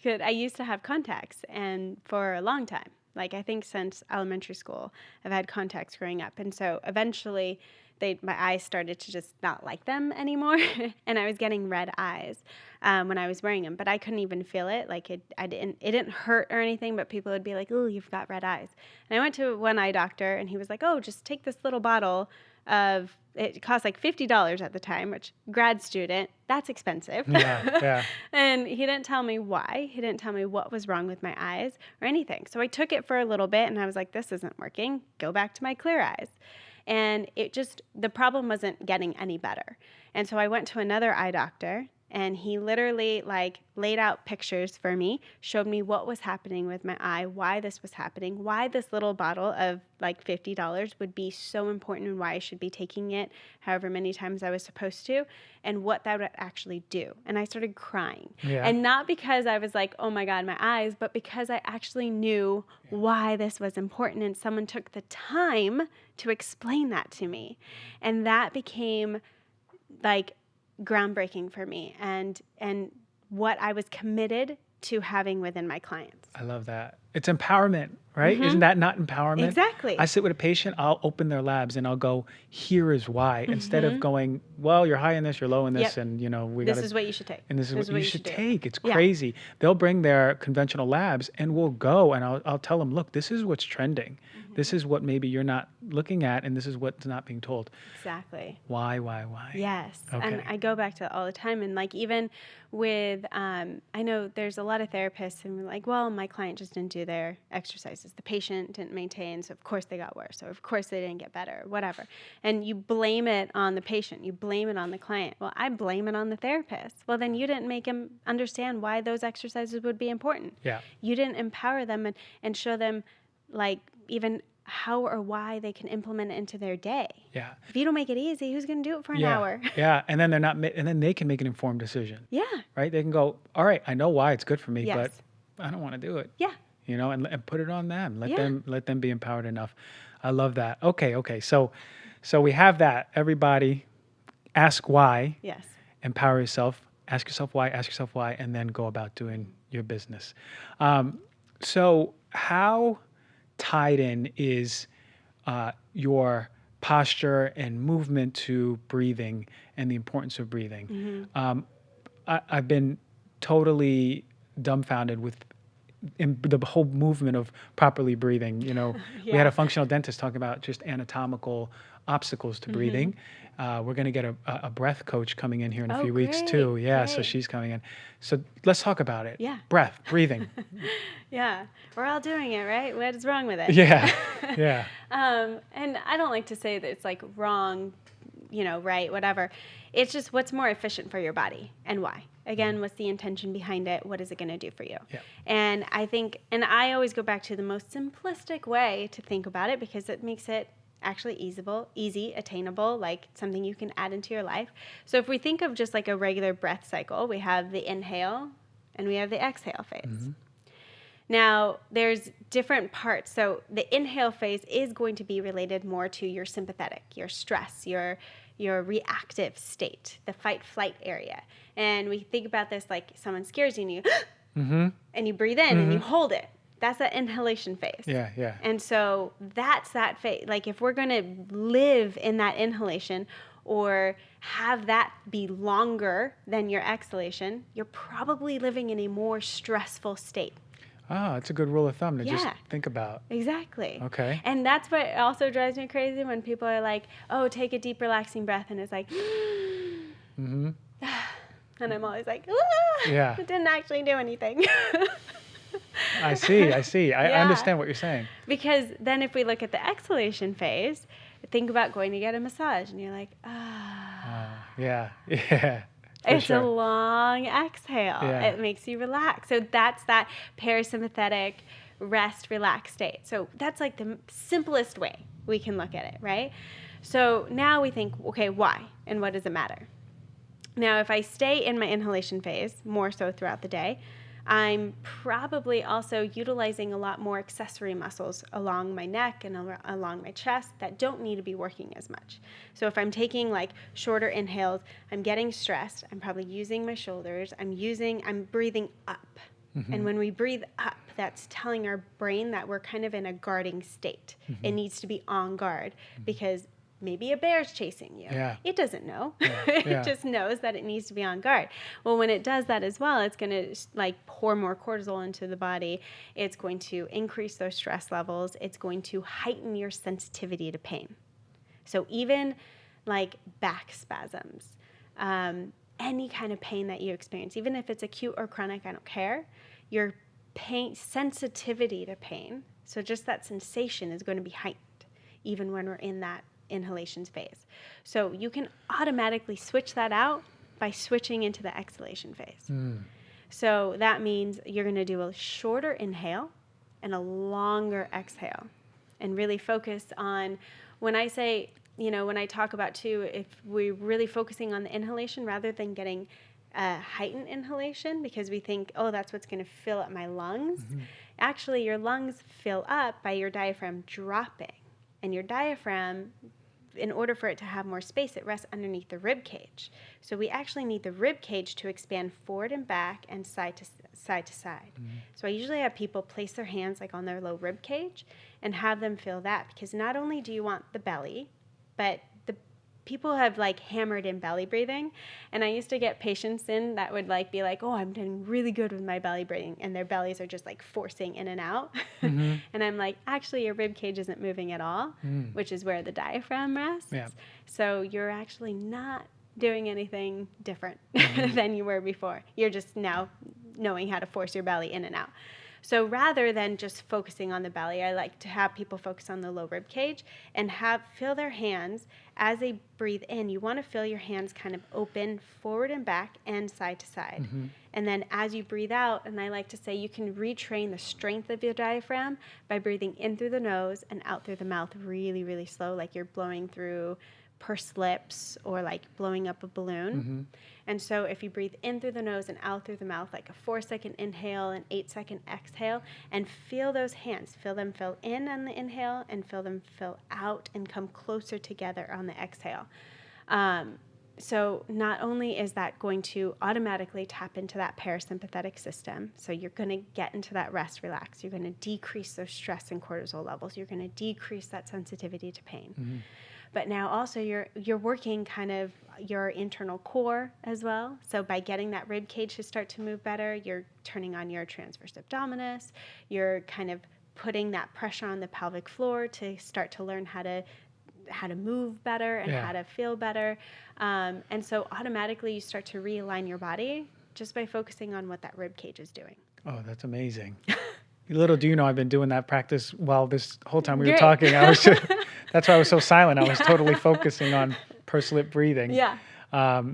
Good. I used to have contacts and for a long time, like I think since elementary school, I've had contacts growing up. And so eventually my eyes started to just not like them anymore. And I was getting red eyes when I was wearing them, but I couldn't even feel it. Like it didn't hurt or anything, but people would be like, oh, you've got red eyes. And I went to one eye doctor and he was like, oh, just take this little bottle it cost like $50 at the time, which grad student, that's expensive. Yeah. And he didn't tell me why. He didn't tell me what was wrong with my eyes or anything. So I took it for a little bit and I was like, this isn't working. Go back to my clear eyes. And the problem wasn't getting any better. And so I went to another eye doctor and he literally like laid out pictures for me, showed me what was happening with my eye, why this was happening, why this little bottle of like $50 would be so important and why I should be taking it however many times I was supposed to and what that would actually do. And I started crying. Yeah. And not because I was like, oh my God, my eyes, but because I actually knew why this was important and someone took the time to explain that to me. And that became like groundbreaking for me and what I was committed to having within my clients. I love that. It's empowerment, right? Isn't that not empowerment? Exactly. I sit with a patient, I'll open their labs and I'll go, here is why, instead of going, well, you're high in this, you're low in this, and this is what you should take. And this is what you should take. It's Yeah. crazy. They'll bring their conventional labs and we'll go and I'll tell them, look, this is what's trending. This is what maybe you're not looking at and this is what's not being told. Exactly. Why? Yes. Okay. And I go back to it all the time. And like even with, I know there's a lot of therapists and we're like, well, my client just didn't do their exercises. The patient didn't maintain. So of course they got worse. So of course they didn't get better, whatever. And you blame it on the patient. You blame it on the client. Well, I blame it on the therapist. Well, then you didn't make them understand why those exercises would be important. Yeah. You didn't empower them and show them like even how or why they can implement it into their day. Yeah. If you don't make it easy, who's going to do it for an hour? Yeah. And then and then they can make an informed decision. Yeah. Right? They can go, all right, I know why it's good for me, Yes. but I don't want to do it. Yeah. And put it on them. Yeah. Let them be empowered enough. I love that. Okay. So we have that. Everybody ask why, Yes. empower yourself, ask yourself why, and then go about doing your business. So how tied in is your posture and movement to breathing and the importance of breathing? I've been totally dumbfounded with the whole movement of properly breathing. We had a functional dentist talking about just anatomical obstacles to breathing. We're going to get a breath coach coming in here in a Oh, few weeks great, too. Yeah, so great. she's coming in. So let's talk about it. Yeah. Breath, breathing. Yeah, we're all doing it, right? What is wrong with it? Yeah, yeah. And I don't like to say that it's like wrong, right, whatever. It's just what's more efficient for your body and why. Again, what's the intention behind it? What is it going to do for you? Yeah. And I think, and I always go back to the most simplistic way to think about it because it makes it actually easy, attainable, like something you can add into your life. So if we think of just like a regular breath cycle, we have the inhale and we have the exhale phase. Now, there's different parts. So the inhale phase is going to be related more to your sympathetic, your stress, your reactive state, the fight-flight area. And we think about this like someone scares you and you, and you breathe in and you hold it. That's that inhalation phase. Yeah, yeah. And so that's that phase. Like if we're going to live in that inhalation or have that be longer than your exhalation, you're probably living in a more stressful state. Ah, it's a good rule of thumb to just think about. Exactly. Okay. And that's what also drives me crazy when people are like, oh, take a deep, relaxing breath. And it's like, and I'm always like, Yeah. it didn't actually do anything. I see. I understand what you're saying. Because then if we look at the exhalation phase, think about going to get a massage. And you're like, Yeah. It's a long exhale. Yeah. It makes you relax. So that's that parasympathetic rest, relax state. So that's like the simplest way we can look at it, right? So now we think, okay, why? And what does it matter? Now, if I stay in my inhalation phase more so throughout the day, I'm probably also utilizing a lot more accessory muscles along my neck and along my chest that don't need to be working as much. So if I'm taking like shorter inhales, I'm getting stressed, I'm probably using my shoulders, I'm breathing up. And when we breathe up, that's telling our brain that we're kind of in a guarding state. It needs to be on guard because maybe a bear's chasing you. Yeah. It doesn't know. Yeah. It just knows that it needs to be on guard. Well, when it does that as well, it's going to like pour more cortisol into the body. It's going to increase those stress levels. It's going to heighten your sensitivity to pain. So even like back spasms, any kind of pain that you experience, even if it's acute or chronic, I don't care, your pain sensitivity to pain, so just that sensation is going to be heightened even when we're in that inhalation phase. So you can automatically switch that out by switching into the exhalation phase. So that means you're going to do a shorter inhale and a longer exhale and really focus on, when I say, when I talk about too, if we're really focusing on the inhalation rather than getting heightened inhalation because we think, oh, that's what's going to fill up my lungs. Actually, your lungs fill up by your diaphragm dropping. And your diaphragm, in order for it to have more space, it rests underneath the rib cage. So we actually need the rib cage to expand forward and back and side to side. So I usually have people place their hands like on their low rib cage and have them feel that, because not only do you want the belly, but the people have like hammered in belly breathing. And I used to get patients in that would like be like, oh, I'm doing really good with my belly breathing. And their bellies are just like forcing in and out. And I'm like, actually, your rib cage isn't moving at all, which is where the diaphragm rests. Yeah. So you're actually not doing anything different than you were before. You're just now knowing how to force your belly in and out. So rather than just focusing on the belly, I like to have people focus on the low rib cage and feel their hands as they breathe in. You want to feel your hands kind of open forward and back and side to side. And then as you breathe out, and I like to say you can retrain the strength of your diaphragm by breathing in through the nose and out through the mouth really, really slow, like you're blowing through pursed lips or like blowing up a balloon. And so if you breathe in through the nose and out through the mouth, like a 4-second inhale and 8-second exhale, and feel those hands, feel them fill in on the inhale and feel them fill out and come closer together on the exhale. So not only is that going to automatically tap into that parasympathetic system, so you're going to get into that rest, relax, you're going to decrease those stress and cortisol levels, you're going to decrease that sensitivity to pain. But now also you're working kind of your internal core as well. So by getting that rib cage to start to move better, you're turning on your transverse abdominis. You're kind of putting that pressure on the pelvic floor to start to learn how to how to move better and how to feel better. And so automatically you start to realign your body just by focusing on what that rib cage is doing. Oh, that's amazing. Little do you know, I've been doing that practice while this whole time we were Great. talking. That's why I was so silent. I was totally focusing on pursed lip breathing. Yeah.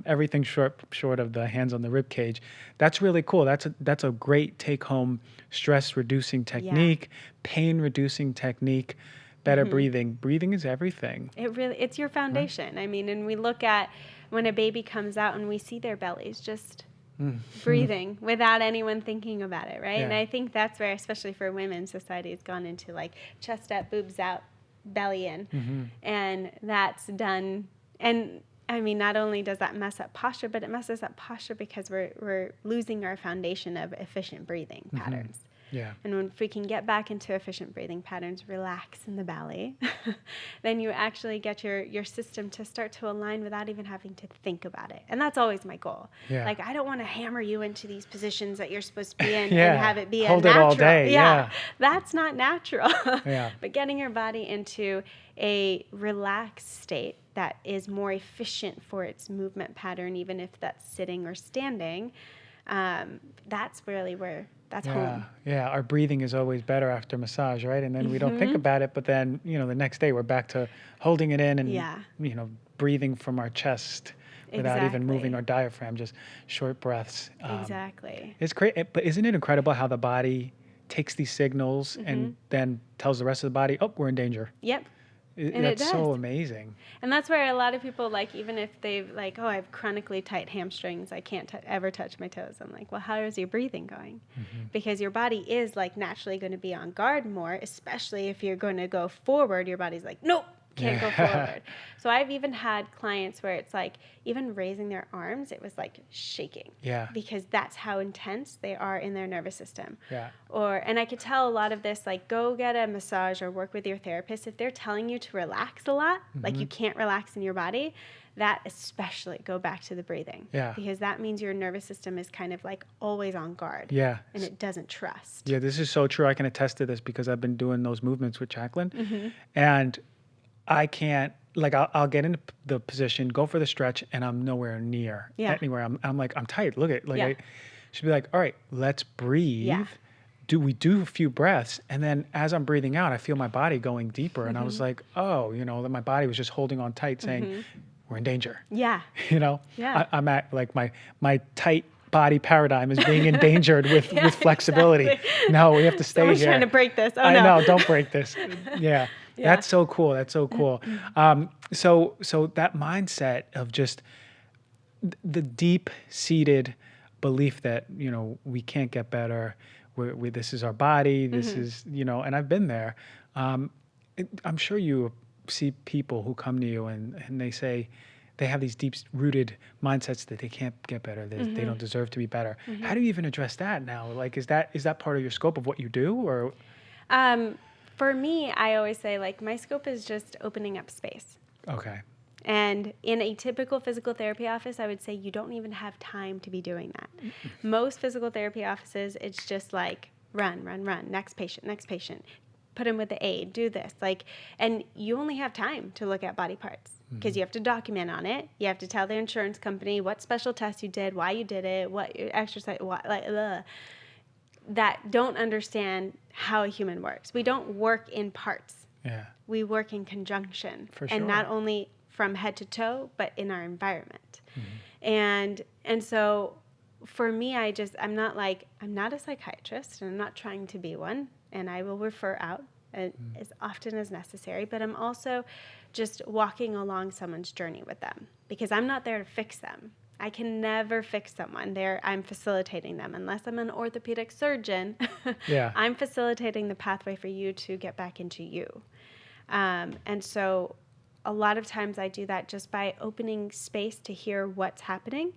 Everything short of the hands on the rib cage. That's really cool. That's a great take home stress reducing technique, pain reducing technique, better breathing. Breathing is everything. It's your foundation. Right? I mean, and we look at when a baby comes out and we see their bellies just breathing without anyone thinking about it, right? Yeah. And I think that's where, especially for women, society has gone into like chest up, boobs out, belly in. And that's done. And I mean, not only does that mess up posture, but it messes up posture because we're losing our foundation of efficient breathing patterns. Yeah. And if we can get back into efficient breathing patterns, relax in the belly, then you actually get your system to start to align without even having to think about it. And that's always my goal. Yeah. Like, I don't want to hammer you into these positions that you're supposed to be in and have it be Hold a natural. Hold it all day. Yeah. That's not natural. Yeah. But getting your body into a relaxed state that is more efficient for its movement pattern, even if that's sitting or standing, that's really where that's home. Yeah, our breathing is always better after massage, right? And then we don't think about it, but then, the next day we're back to holding it in and, breathing from our chest without even moving our diaphragm, just short breaths. Exactly. It's great, but isn't it incredible how the body takes these signals and then tells the rest of the body, oh, we're in danger. Yep. And that's so amazing. And that's where a lot of people, like, even if they've, like, oh, I have chronically tight hamstrings, I can't ever touch my toes. I'm like, well, how is your breathing going? Because your body is, like, naturally going to be on guard more, especially if you're going to go forward. Your body's like, nope, can't go forward. So I've even had clients where it's like, even raising their arms, it was like shaking. Yeah. Because that's how intense they are in their nervous system. Yeah. And I could tell a lot of this, like, go get a massage or work with your therapist. If they're telling you to relax a lot, like you can't relax in your body, that especially go back to the breathing. Yeah. Because that means your nervous system is kind of like always on guard. Yeah. And it doesn't trust. Yeah, this is so true. I can attest to this because I've been doing those movements with Jacqueline. And I can't, like, I'll get into the position, go for the stretch, and I'm nowhere near anywhere. I'm like, I'm tight. Look at, like, she'd be like, all right, let's breathe. Yeah. We do a few breaths, and then as I'm breathing out, I feel my body going deeper. And I was like, oh, that my body was just holding on tight, saying, we're in danger. Yeah. Yeah. I'm at, like, my tight body paradigm is being endangered with flexibility. Exactly. No, we have to stay here. Trying to break this. Oh, I no. know, don't break this. Yeah. That's so cool. That's so cool. So that mindset of just the deep-seated belief that, we can't get better. This is our body. This is, and I've been there. I'm sure you see people who come to you and they say they have these deep-rooted mindsets that they can't get better. They don't deserve to be better. How do you even address that now? Like, is that part of your scope of what you do, or? For me, I always say, like, my scope is just opening up space. Okay. And in a typical physical therapy office, I would say you don't even have time to be doing that. Most physical therapy offices, it's just like, run, next patient, put them with the aid, do this. Like, and you only have time to look at body parts because you have to document on it. You have to tell the insurance company what special tests you did, why you did it, what exercise, that don't understand how a human works. We don't work in parts. Yeah. We work in conjunction. For sure. And not only from head to toe, but in our environment. And so for me, I'm not a psychiatrist, and I'm not trying to be one, and I will refer out as often as necessary, but I'm also just walking along someone's journey with them because I'm not there to fix them. I can never fix someone. I'm facilitating them. Unless I'm an orthopedic surgeon, I'm facilitating the pathway for you to get back into you. And so a lot of times I do that just by opening space to hear what's happening.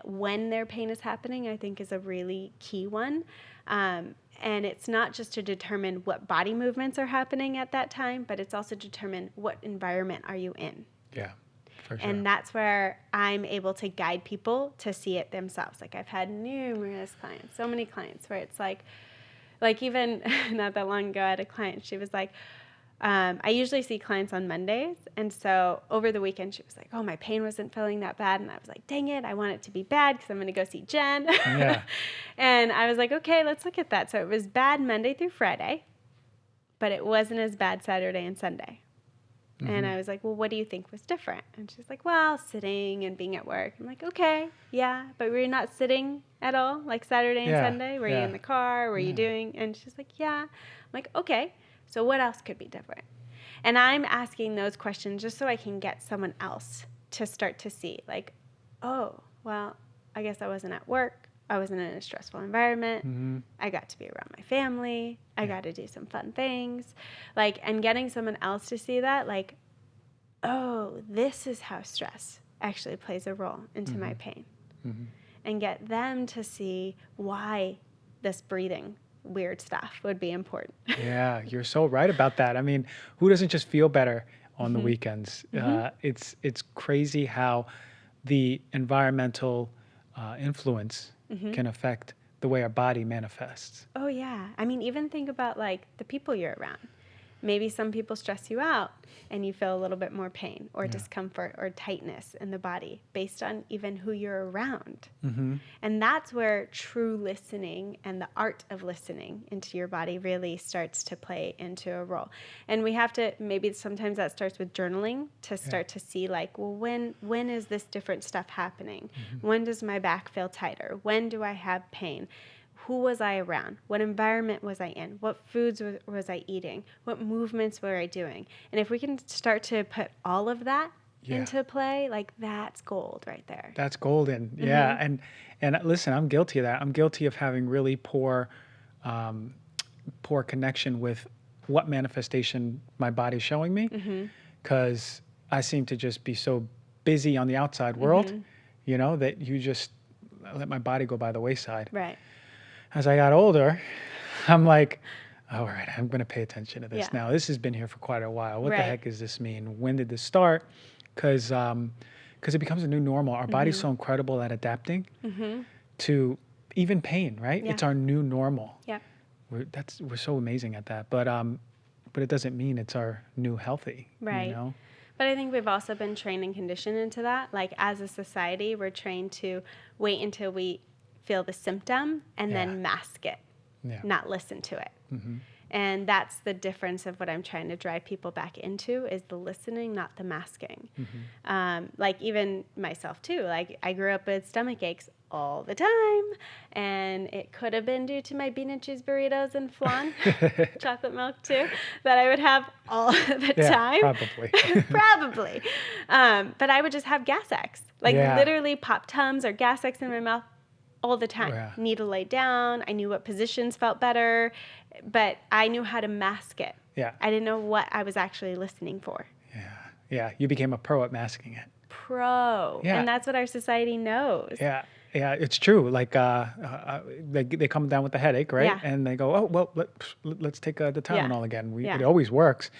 When their pain is happening, I think, is a really key one. And it's not just to determine what body movements are happening at that time, but it's also to determine what environment are you in. Yeah. For sure. And that's where I'm able to guide people to see it themselves. Like, I've had numerous clients, so many clients where it's like even not that long ago, I had a client. She was like, I usually see clients on Mondays. And so over the weekend, she was like, oh, my pain wasn't feeling that bad. And I was like, dang it, I want it to be bad because I'm going to go see Jen. Yeah. And I was like, okay, let's look at that. So it was bad Monday through Friday, but it wasn't as bad Saturday and Sunday. Mm-hmm. And I was like, well, what do you think was different? And she's like, well, sitting and being at work. I'm like, okay, yeah, but were you not sitting at all, like Saturday and Sunday? Were you in the car? Were you doing? And she's like, yeah. I'm like, okay, so what else could be different? And I'm asking those questions just so I can get someone else to start to see, like, oh, well, I guess I wasn't at work. I wasn't in a stressful environment. Mm-hmm. I got to be around my family. I got to do some fun things. Like, and getting someone else to see that, like, oh, this is how stress actually plays a role into mm-hmm. my pain. Mm-hmm. And get them to see why this breathing weird stuff would be important. Yeah, you're so right about that. I mean, who doesn't just feel better on mm-hmm. the weekends? Mm-hmm. It's crazy how the environmental influence mm-hmm. can affect the way our body manifests. Oh, yeah. I mean, even think about, like, the people you're around. Maybe some people stress you out and you feel a little bit more pain or discomfort or tightness in the body based on even who you're around. Mm-hmm. And that's where true listening and the art of listening into your body really starts to play into a role. And we have to, maybe sometimes that starts with journaling to start to see, like, well, when is this different stuff happening? Mm-hmm. When does my back feel tighter? When do I have pain? Who was I around? What environment was I in? What foods was I eating? What movements were I doing? And if we can start to put all of that into play, like, that's gold right there. That's golden. Mm-hmm. Yeah. And listen, I'm guilty of that. I'm guilty of having really poor connection with what manifestation my body's showing me, because I seem to just be so busy on the outside world, you know, that you just let my body go by the wayside. Right. As I got older, I'm like, all right, I'm going to pay attention to this. Now, this has been here for quite a while. What the heck does this mean? When did this start? Because it becomes a new normal. Our body's so incredible at adapting to even pain, right? Yeah. It's our new normal. Yeah. We're so amazing at that. But it doesn't mean it's our new healthy. Right. You know? But I think we've also been trained and conditioned into that. Like, as a society, we're trained to wait until we feel the symptom and then mask it, not listen to it. Mm-hmm. And that's the difference of what I'm trying to drive people back into, is the listening, not the masking. Mm-hmm. Like, even myself too, like, I grew up with stomach aches all the time, and it could have been due to my bean and cheese burritos and flan, chocolate milk too, that I would have all the time. Probably. But I would just have gas X, like literally pop Tums or gas X in my mouth all the time. Need to lay down. I knew what positions felt better, but I knew how to mask it. Yeah. I didn't know what I was actually listening for. Yeah. You became a pro at masking it. Yeah. And that's what our society knows. Yeah, it's true. Like, they come down with a headache, right? Yeah. And they go, oh, well, let's take the Tylenol again. It always works,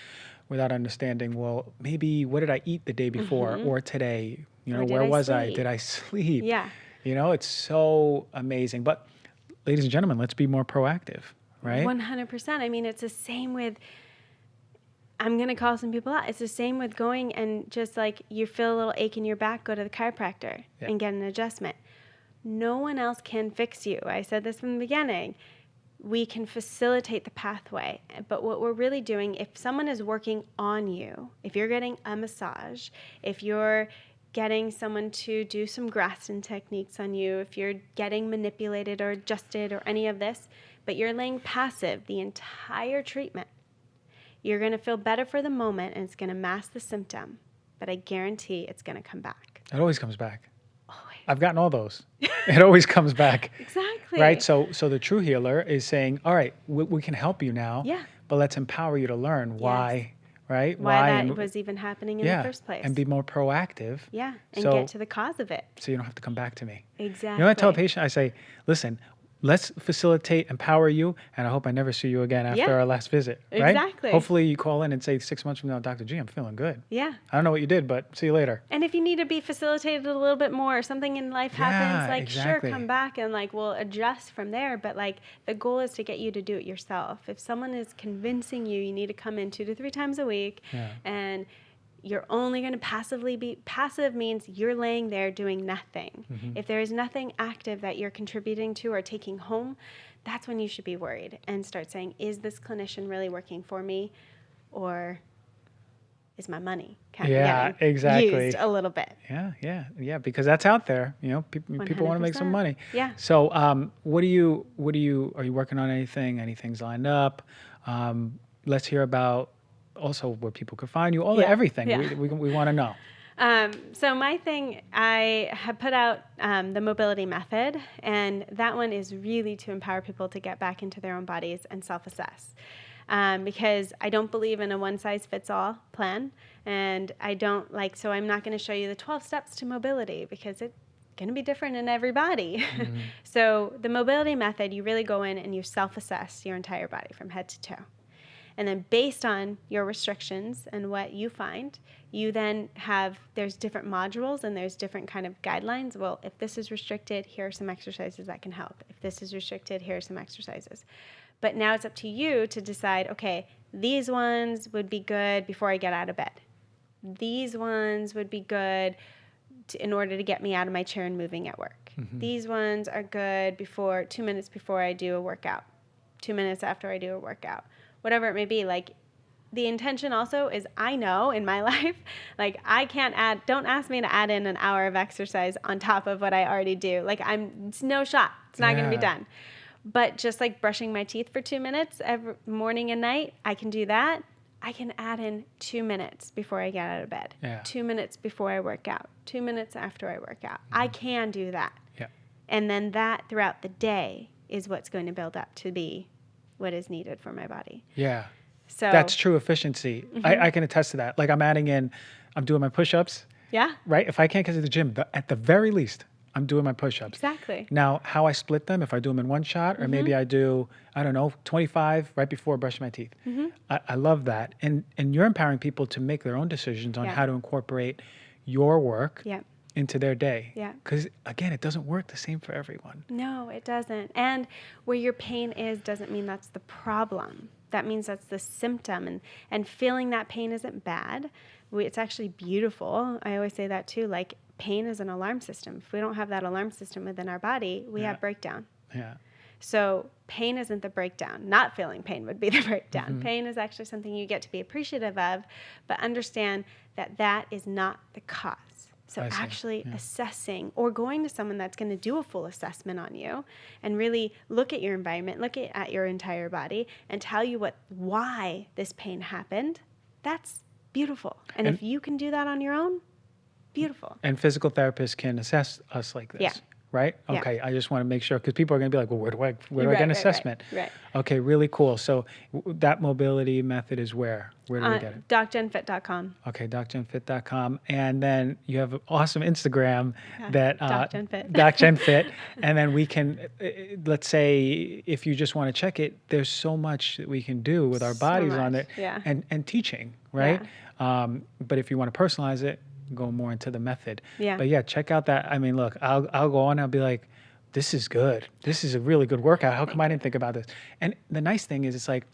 without understanding, well, maybe what did I eat the day before or today? You know, where was I? Did I sleep? Yeah. You know, it's so amazing. But ladies and gentlemen, let's be more proactive, right? 100%. I mean, it's the same with, I'm going to call some people out. It's the same with going and just, like, you feel a little ache in your back, go to the chiropractor and get an adjustment. No one else can fix you. I said this from the beginning. We can facilitate the pathway. But what we're really doing, if someone is working on you, if you're getting a massage, if you're getting someone to do some Graston techniques on you, if you're getting manipulated or adjusted or any of this, but you're laying passive the entire treatment, you're going to feel better for the moment, and it's going to mask the symptom, but I guarantee it's going to come back. It always comes back. Always. I've gotten all those. It always comes back. Exactly. Right? So the true healer is saying, all right, we can help you now, but let's empower you to learn why. Right? Why that was even happening in the first place. And be more proactive. Yeah, and get to the cause of it. So you don't have to come back to me. Exactly. You know what I tell a patient? I say, listen, let's facilitate, empower you, and I hope I never see you again after Yeah. our last visit, right? Exactly. Hopefully you call in and say 6 months from now, Dr. G, I'm feeling good. Yeah. I don't know what you did, but see you later. And if you need to be facilitated a little bit more, or something in life happens, like, exactly. sure, come back and, like, we'll adjust from there. But, like, the goal is to get you to do it yourself. If someone is convincing you need to come in 2 to 3 times a week, and you're only going to passively be passive, means you're laying there doing nothing. If there is nothing active that you're contributing to or taking home, that's when you should be worried and start saying, is this clinician really working for me, or is my money kind of getting exactly. used a little bit? Yeah, because that's out there. You know, people want to make some 100%. money. Yeah. So, are you working on anything? Anything's lined up? Let's hear about also where people could find you. Everything. Yeah. We want to know. So my thing, I have put out the mobility method, and that one is really to empower people to get back into their own bodies and self-assess. Because I don't believe in a one-size-fits-all plan, and so I'm not going to show you the 12 steps to mobility, because it's going to be different in every body. So the mobility method, you really go in and you self-assess your entire body from head to toe. And then based on your restrictions and what you find, you then there's different modules and there's different kind of guidelines. Well, if this is restricted, here are some exercises that can help. If this is restricted, here are some exercises. But now it's up to you to decide, okay, these ones would be good before I get out of bed. These ones would be good in order to get me out of my chair and moving at work. These ones are good 2 minutes before I do a workout, 2 minutes after I do a workout. Whatever it may be, like, the intention also is, I know in my life, like, don't ask me to add in an hour of exercise on top of what I already do. Like, it's no shot. It's not going to be done. But just like brushing my teeth for 2 minutes every morning and night, I can do that. I can add in 2 minutes before I get out of bed, 2 minutes before I work out, 2 minutes after I work out. I can do that. And then that throughout the day is what's going to build up to be what is needed for my body. Yeah. So that's true efficiency. I can attest to that. Like, I'm doing my push-ups. Yeah. Right? If I can't get to the gym, at the very least, I'm doing my push-ups. Exactly. Now, how I split them, if I do them in one shot, or maybe I do, 25 right before brushing my teeth. I love that. And you're empowering people to make their own decisions on how to incorporate your work into their day. Yeah. Because, again, it doesn't work the same for everyone. No, it doesn't. And where your pain is doesn't mean that's the problem. That means that's the symptom. And feeling that pain isn't bad. It's actually beautiful. I always say that too. Like, pain is an alarm system. If we don't have that alarm system within our body, we have breakdown. Yeah. So pain isn't the breakdown. Not feeling pain would be the breakdown. Pain is actually something you get to be appreciative of, but understand that that is not the cause. So actually assessing, or going to someone that's going to do a full assessment on you and really look at your environment, look at your entire body, and tell you why this pain happened, that's beautiful. And if you can do that on your own, beautiful. And physical therapists can assess us like this, right? Okay, I just want to make sure, because people are going to be like, well, where do I get an assessment? Right. Okay, really cool. So that mobility method is where? Where do we get it? DocGenFit.com. Okay, DocGenFit.com. And then you have an awesome Instagram that DocGenFit. DocGenFit. And then we can, let's say, if you just want to check it, there's so much that we can do with our bodies on it and teaching, right? Yeah. But if you want to personalize it, go more into the method. Yeah. But check out that. I mean, look, I'll go on and I'll be like, this is good. This is a really good workout. How come I didn't think about this? And the nice thing is, it's like,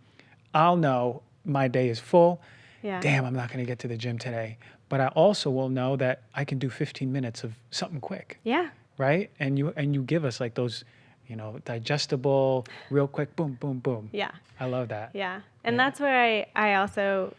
I'll know my day is full. Yeah. Damn, I'm not going to get to the gym today. But I also will know that I can do 15 minutes of something quick. Yeah. Right? And you give us like those, digestible, real quick, boom, boom, boom. Yeah. I love that. Yeah. And that's where I also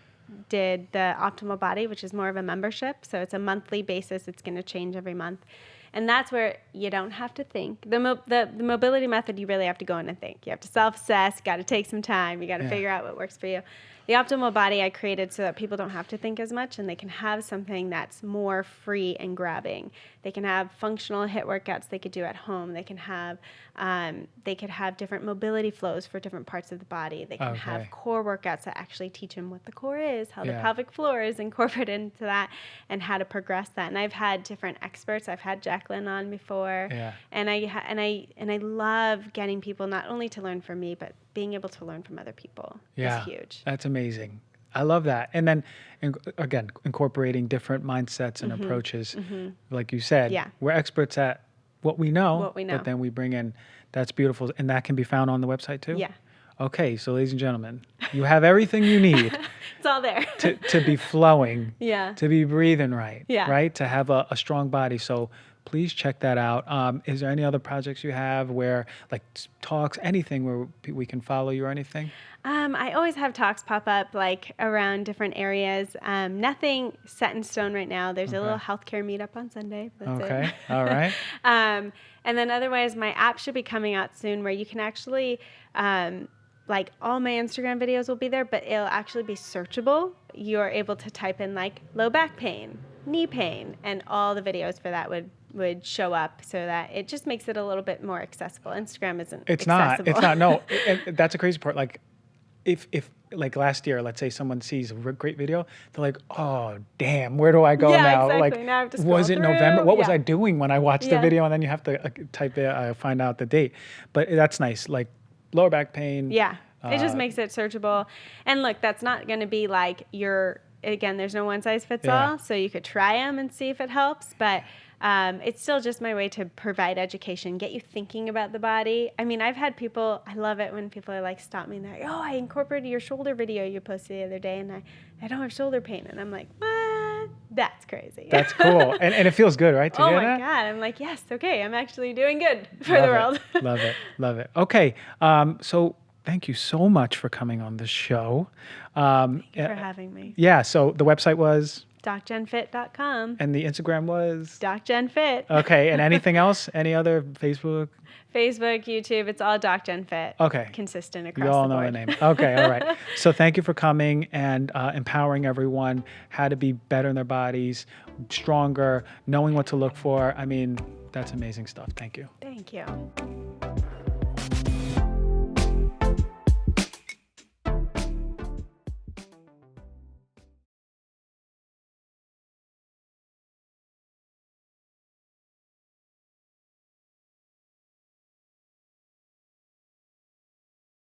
did the Optimal Body, which is more of a membership. So it's a monthly basis. It's going to change every month. And that's where you don't have to think. The mobility method, you really have to go in and think. You have to self-assess. You got to take some time. You got to figure out what works for you. The Optimal Body I created so that people don't have to think as much, and they can have something that's more free and grabbing. They can have functional HIIT workouts they could do at home. They can have different mobility flows for different parts of the body. They can have core workouts that actually teach them what the core is, how the pelvic floor is incorporated into that, and how to progress that. And I've had different experts. I've had Jack Declan on before. Yeah. And I love getting people not only to learn from me, but being able to learn from other people is huge. That's amazing. I love that. And then, again, incorporating different mindsets and approaches. Like you said, we're experts at what we know, but then we bring in, that's beautiful. And that can be found on the website too? Yeah. Okay, so ladies and gentlemen, you have everything you need. It's all there. to be flowing, to be breathing right, right? To have a strong body. So please check that out. Is there any other projects you have where, like talks, anything where we can follow you or anything? I always have talks pop up like around different areas. Nothing set in stone right now. There's a little healthcare meetup on Sunday. That's it. All right. And then otherwise, my app should be coming out soon where you can actually, like all my Instagram videos will be there, but it'll actually be searchable. You're able to type in like low back pain, knee pain, and all the videos for that would show up, so that it just makes it a little bit more accessible. Instagram isn't accessible. It's not. No, and that's a crazy part. Like if like last year, let's say someone sees a great video, they're like, oh, damn, where do I go now? Exactly. Like, now I have to was it scroll through? November? What was I doing when I watched the video? And then you have to type it, find out the date. But that's nice. Like lower back pain. Yeah. It just makes it searchable. And look, that's not going to be like again, there's no one size fits all. So you could try them and see if it helps. But it's still just my way to provide education, get you thinking about the body. I mean, I've had people, I love it when people are like, stop me and they're like, oh, I incorporated your shoulder video you posted the other day and I don't have shoulder pain. And I'm like, what? That's crazy. That's cool. And it feels good, right? To oh hear my that? God. I'm like, yes, okay. I'm actually doing good for the world. Love it. Love it. Okay. So thank you so much for coming on the show. Thank you for having me. Yeah. So the website was? DocGenFit.com. And the Instagram was? DocGenFit. Okay. And anything else? Any other Facebook? Facebook, YouTube, it's all DocGenFit. Okay. Consistent across you all the know board. the name. Okay. All right. So thank you for coming and empowering everyone how to be better in their bodies, stronger, knowing what to look for. I mean, that's amazing stuff. Thank you. Thank you.